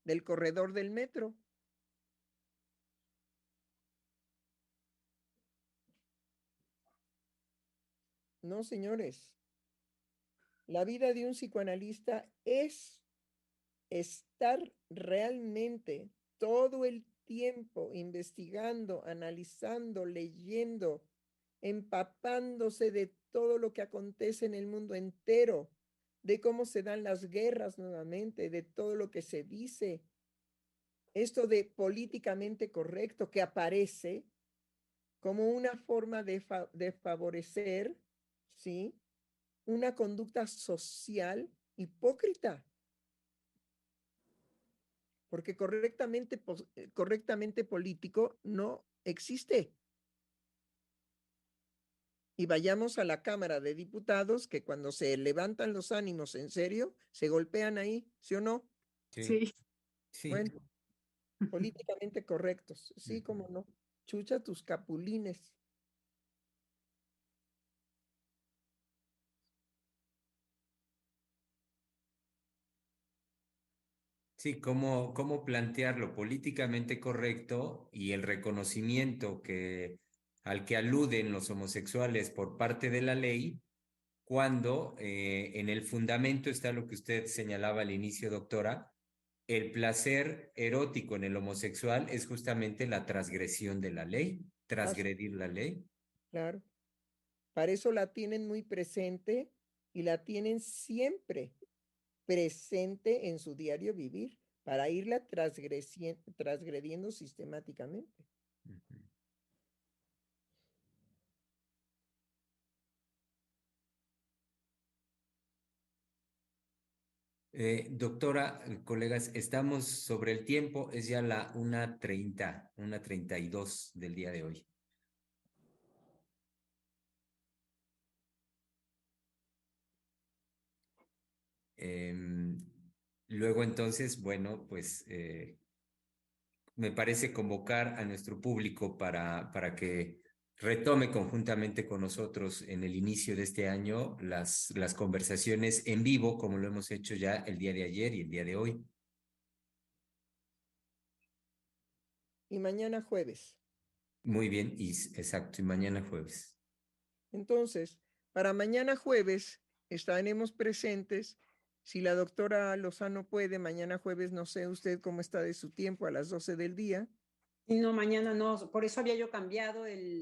del corredor del metro. No, señores. La vida de un psicoanalista es estar realmente todo el tiempo investigando, analizando, leyendo, empapándose de todo lo que acontece en el mundo entero, de cómo se dan las guerras nuevamente, de todo lo que se dice. Esto de políticamente correcto que aparece como una forma de favorecer, ¿sí?, una conducta social hipócrita. Porque correctamente político no existe. Y vayamos a la Cámara de Diputados, que cuando se levantan los ánimos en serio, se golpean ahí, ¿sí o no? Sí. Sí. Bueno, políticamente correctos, sí, cómo no. Chucha tus capulines. Sí, cómo plantearlo políticamente correcto y el reconocimiento al que aluden los homosexuales por parte de la ley, cuando en el fundamento está lo que usted señalaba al inicio, doctora, el placer erótico en el homosexual es justamente la transgresión de la ley, transgredir la ley. Claro. Para eso la tienen muy presente y la tienen siempre presente en su diario vivir, para irla transgrediendo sistemáticamente. Doctora, colegas, estamos sobre el tiempo, es ya la 1:30, 1:32 del día de hoy. Luego entonces, bueno, pues me parece convocar a nuestro público para que retome conjuntamente con nosotros en el inicio de este año las conversaciones en vivo, como lo hemos hecho ya el día de ayer y el día de hoy. Y mañana jueves. Muy bien, exacto, y mañana jueves. Entonces, para mañana jueves estaremos presentes. Si la doctora Lozano puede, mañana jueves, no sé usted cómo está de su tiempo, a las 12 del día. No, mañana no, por eso había yo cambiado el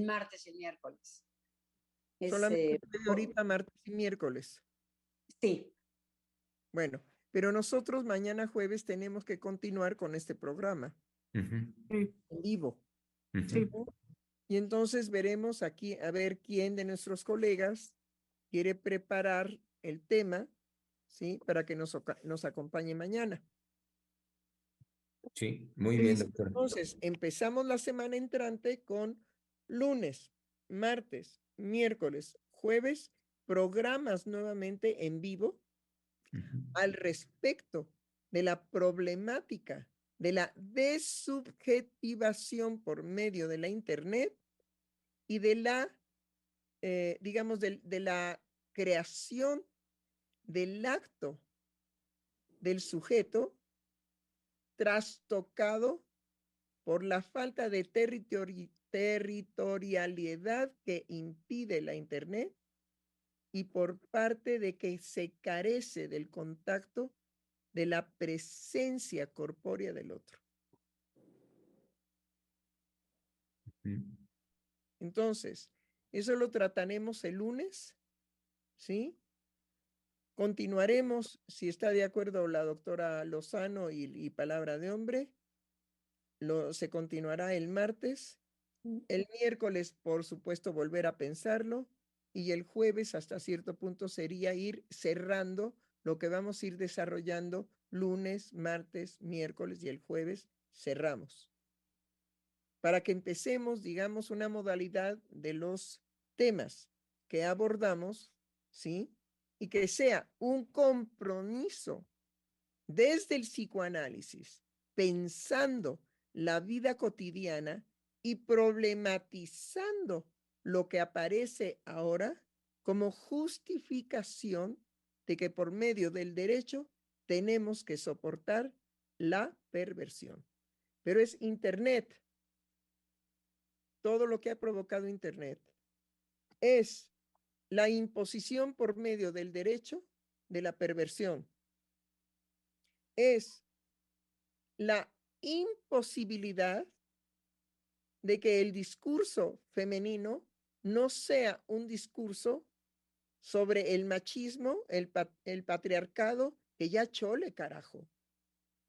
martes y el miércoles. Solamente ahorita martes y miércoles. Sí. Bueno, pero nosotros mañana jueves tenemos que continuar con este programa en vivo. Sí. Y entonces veremos aquí a ver quién de nuestros colegas quiere preparar el tema, ¿sí? Para que nos acompañe mañana. Sí, muy bien, doctor. Entonces, empezamos la semana entrante con lunes, martes, miércoles, jueves, programas nuevamente en vivo al respecto de la problemática de la desubjetivación por medio de la Internet y de la, digamos, de la creación del acto del sujeto trastocado por la falta de territorialidad que impide la Internet y por parte de que se carece del contacto de la presencia corpórea del otro. Entonces, eso lo trataremos el lunes, ¿sí? Continuaremos, si está de acuerdo la doctora Lozano y Palabra de Hombre, se continuará el martes. El miércoles, por supuesto, volver a pensarlo. Y el jueves, hasta cierto punto, sería ir cerrando lo que vamos a ir desarrollando lunes, martes, miércoles y el jueves cerramos. Para que empecemos, digamos, una modalidad de los temas que abordamos, ¿sí? Y que sea un compromiso desde el psicoanálisis, pensando la vida cotidiana y problematizando lo que aparece ahora como justificación de que por medio del derecho tenemos que soportar la perversión. Pero es Internet, todo lo que ha provocado Internet, es la imposición por medio del derecho de la perversión. Es la imposibilidad de que el discurso femenino no sea un discurso sobre el machismo, el patriarcado, que ya chole, carajo.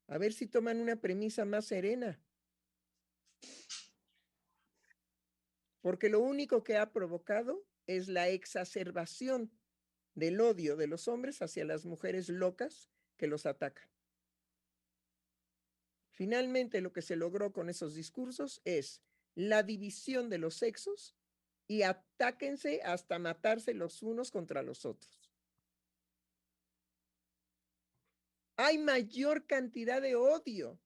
A ver si toman una premisa más serena. Porque lo único que ha provocado es la exacerbación del odio de los hombres hacia las mujeres locas que los atacan. Finalmente, lo que se logró con esos discursos es la división de los sexos y atáquense hasta matarse los unos contra los otros. Hay mayor cantidad de odio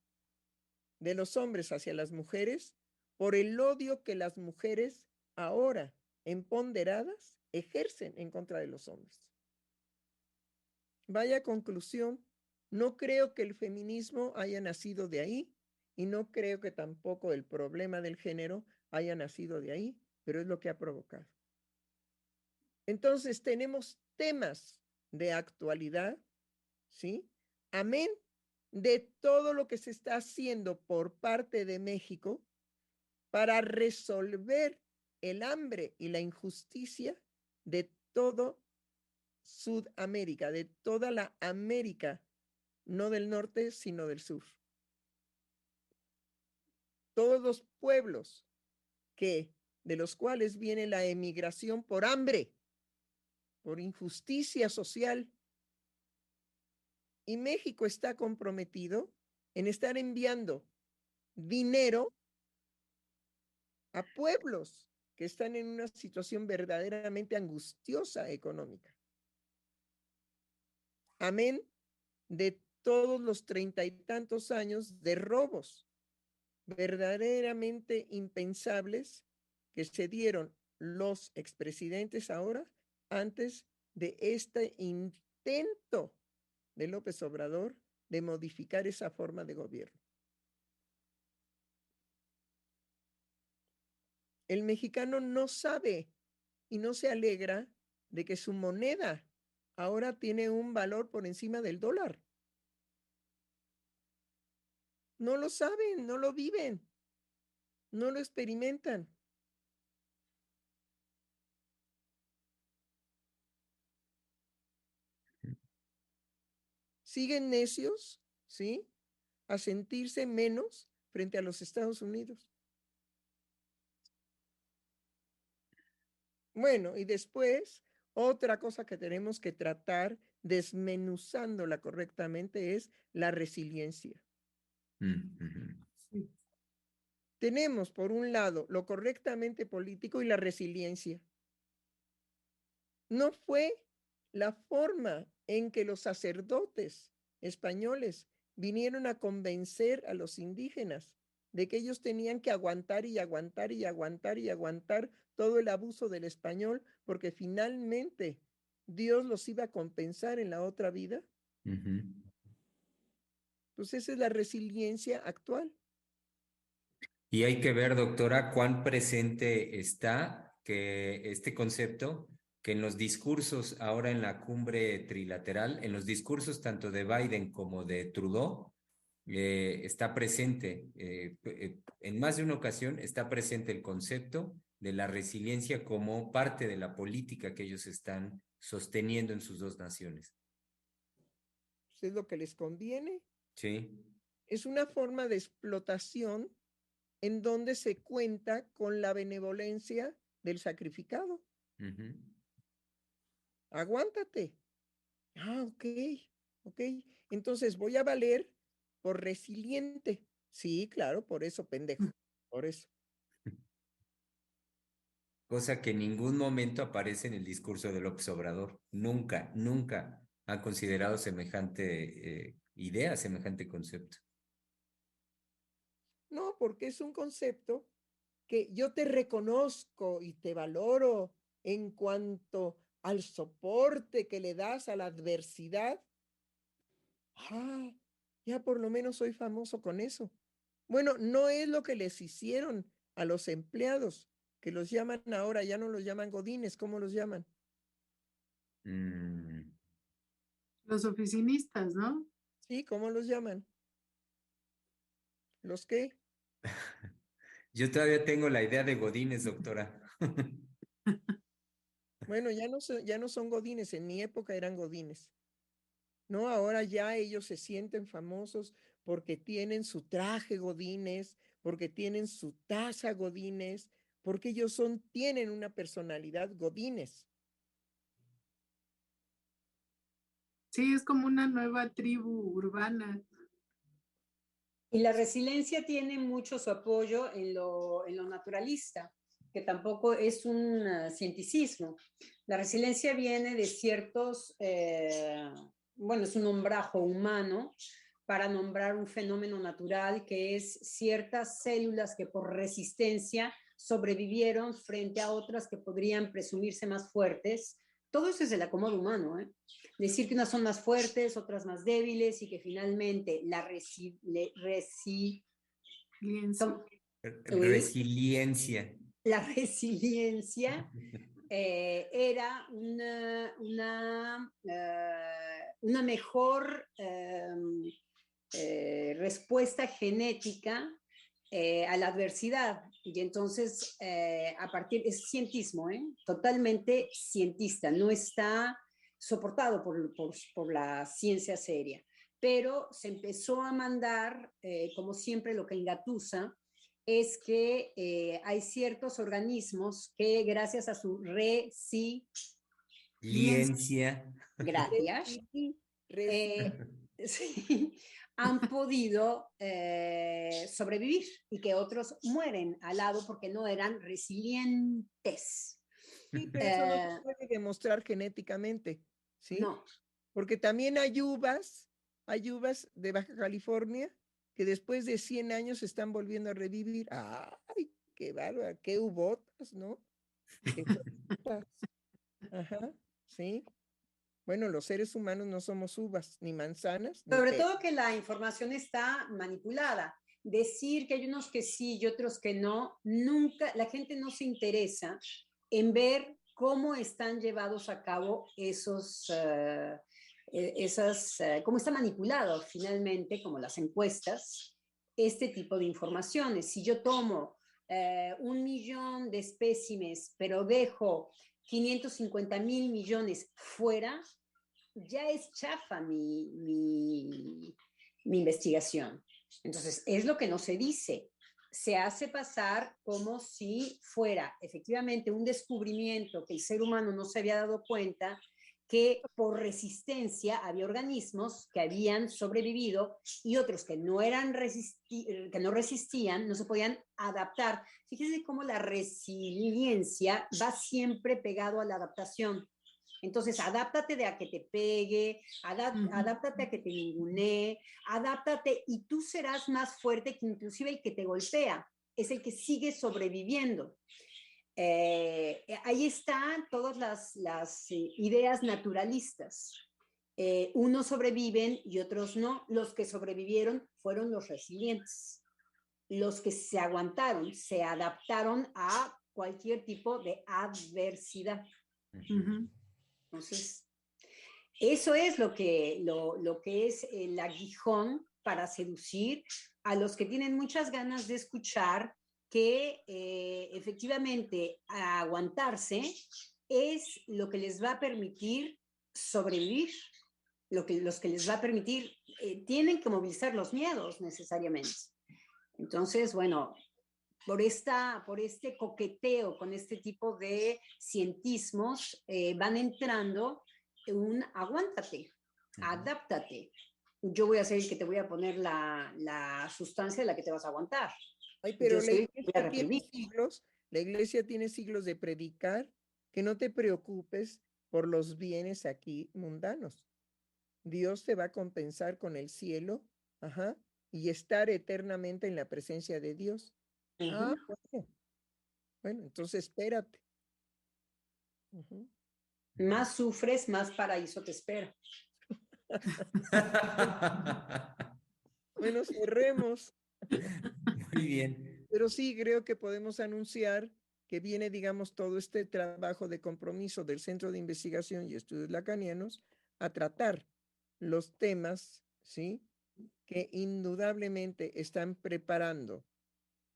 de los hombres hacia las mujeres por el odio que las mujeres ahora empoderadas ejercen en contra de los hombres. Vaya conclusión, no creo que el feminismo haya nacido de ahí y no creo que tampoco el problema del género haya nacido de ahí, pero es lo que ha provocado. Entonces tenemos temas de actualidad, ¿sí? Amén de todo lo que se está haciendo por parte de México para resolver el hambre y la injusticia de todo Sudamérica, de toda la América, no del norte, sino del sur. Todos los pueblos de los cuales viene la emigración por hambre, por injusticia social. Y México está comprometido en estar enviando dinero a pueblos que están en una situación verdaderamente angustiosa económica. Amén de todos los 30 y tantos años de robos verdaderamente impensables que se dieron los expresidentes ahora antes de este intento de López Obrador de modificar esa forma de gobierno. El mexicano no sabe y no se alegra de que su moneda ahora tiene un valor por encima del dólar. No lo saben, no lo viven, no lo experimentan. Siguen necios, ¿sí? A sentirse menos frente a los Estados Unidos. Bueno, y después, otra cosa que tenemos que tratar desmenuzándola correctamente es la resiliencia. Sí. Tenemos, por un lado, lo correctamente político y la resiliencia. No fue la forma en que los sacerdotes españoles vinieron a convencer a los indígenas de que ellos tenían que aguantar y aguantar y aguantar y aguantar todo el abuso del español, porque finalmente Dios los iba a compensar en la otra vida. Pues esa es la resiliencia actual. Y hay que ver, doctora, cuán presente está que este concepto, que en los discursos ahora en la cumbre trilateral, en los discursos tanto de Biden como de Trudeau, está presente, en más de una ocasión está presente el concepto de la resiliencia como parte de la política que ellos están sosteniendo en sus dos naciones. Pues es lo que les conviene. Sí. Es una forma de explotación en donde se cuenta con la benevolencia del sacrificado. Uh-huh. Aguántate. Ok. Entonces voy a valer por resiliente. Sí, claro, por eso, pendejo. Por eso. Cosa que en ningún momento aparece en el discurso de López Obrador. Nunca, nunca ha considerado semejante idea, semejante concepto. No, porque es un concepto que yo te reconozco y te valoro en cuanto al soporte que le das a la adversidad. Ya por lo menos soy famoso con eso. Bueno, no es lo que les hicieron a los empleados, que los llaman ahora, ya no los llaman godines, ¿cómo los llaman? Los oficinistas, ¿no? Sí, ¿cómo los llaman? ¿Los qué? Yo todavía tengo la idea de godines, doctora. Bueno, ya no son godines, en mi época eran godines. No, ahora ya ellos se sienten famosos porque tienen su traje godines, porque tienen su taza godines, porque ellos tienen una personalidad godines. Sí, es como una nueva tribu urbana. Y la resiliencia tiene mucho su apoyo en lo naturalista, que tampoco es un cienticismo. La resiliencia viene de ciertos, bueno, es un nombrajo humano para nombrar un fenómeno natural que es ciertas células que por resistencia sobrevivieron frente a otras que podrían presumirse más fuertes. Todo eso es el acomodo humano, ¿eh? Decir que unas son más fuertes, otras más débiles y que finalmente la resiliencia. La resiliencia era una mejor respuesta genética a la adversidad. Y entonces, a partir, es cientismo, totalmente cientista, no está soportado por la ciencia seria. Pero se empezó a mandar, como siempre, lo que engatusa es que hay ciertos organismos que gracias a su resiliencia, gracias, sí, han podido sobrevivir y que otros mueren al lado porque no eran resilientes. Sí, pero eso no se puede demostrar genéticamente, ¿sí? No. Porque también hay uvas de Baja California que después de 100 años se están volviendo a revivir. ¡Ay, qué bárbaro! ¡Qué uvotas!, ¿no? ¡Qué Ajá, sí. Bueno, los seres humanos no somos uvas, ni manzanas. Sobre todo que la información está manipulada. Decir que hay unos que sí y otros que no, nunca, la gente no se interesa en ver cómo están llevados a cabo cómo está manipulado finalmente, como las encuestas, este tipo de informaciones. Si yo tomo 1 millón de espécimes, pero dejo 550,000 millones fuera, ya es chafa mi investigación. Entonces, es lo que no se dice. Se hace pasar como si fuera efectivamente un descubrimiento que el ser humano no se había dado cuenta, que por resistencia había organismos que habían sobrevivido y otros que no resistían, no se podían adaptar. Fíjense cómo la resiliencia va siempre pegado a la adaptación. Entonces, adáptate de a que te pegue, adáptate a que te ningunee, adáptate y tú serás más fuerte que inclusive el que te golpea, es el que sigue sobreviviendo. Ahí están todas las ideas naturalistas. Unos sobreviven y otros no. Los que sobrevivieron fueron los resilientes. Los que se aguantaron, se adaptaron a cualquier tipo de adversidad. Ujú. Entonces, eso es lo que es el aguijón para seducir a los que tienen muchas ganas de escuchar que efectivamente aguantarse es lo que les va a permitir sobrevivir, los que les va a permitir, tienen que movilizar los miedos necesariamente. Entonces, bueno, por este coqueteo con este tipo de cientismos, van entrando un aguántate, adáptate. Yo voy a ser el que te voy a poner la sustancia de la que te vas a aguantar. Ay, pero Yo soy el que voy a reprimir. la iglesia tiene siglos de predicar que no te preocupes por los bienes aquí mundanos. Dios te va a compensar con el cielo, y estar eternamente en la presencia de Dios. Bueno, entonces espérate. Más sufres, más paraíso te espera. Bueno, cerremos. Muy bien. Pero sí creo que podemos anunciar que viene, digamos, todo este trabajo de compromiso del Centro de Investigación y Estudios Lacanianos a tratar los temas, ¿sí?, que indudablemente están preparando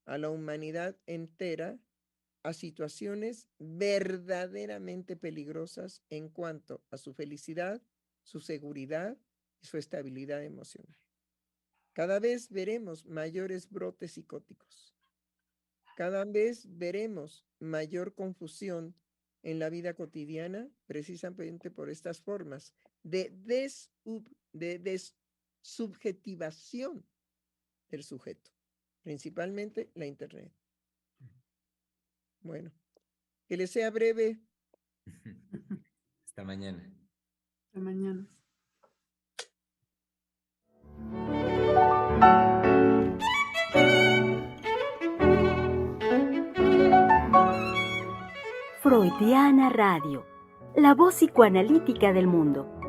a la humanidad entera a situaciones verdaderamente peligrosas en cuanto a su felicidad, su seguridad y su estabilidad emocional. Cada vez veremos mayores brotes psicóticos. Cada vez veremos mayor confusión en la vida cotidiana, precisamente por estas formas de subjetivación del sujeto, principalmente la Internet. Bueno, que les sea breve. Hasta mañana. Hasta mañana. Freudiana Radio, la voz psicoanalítica del mundo.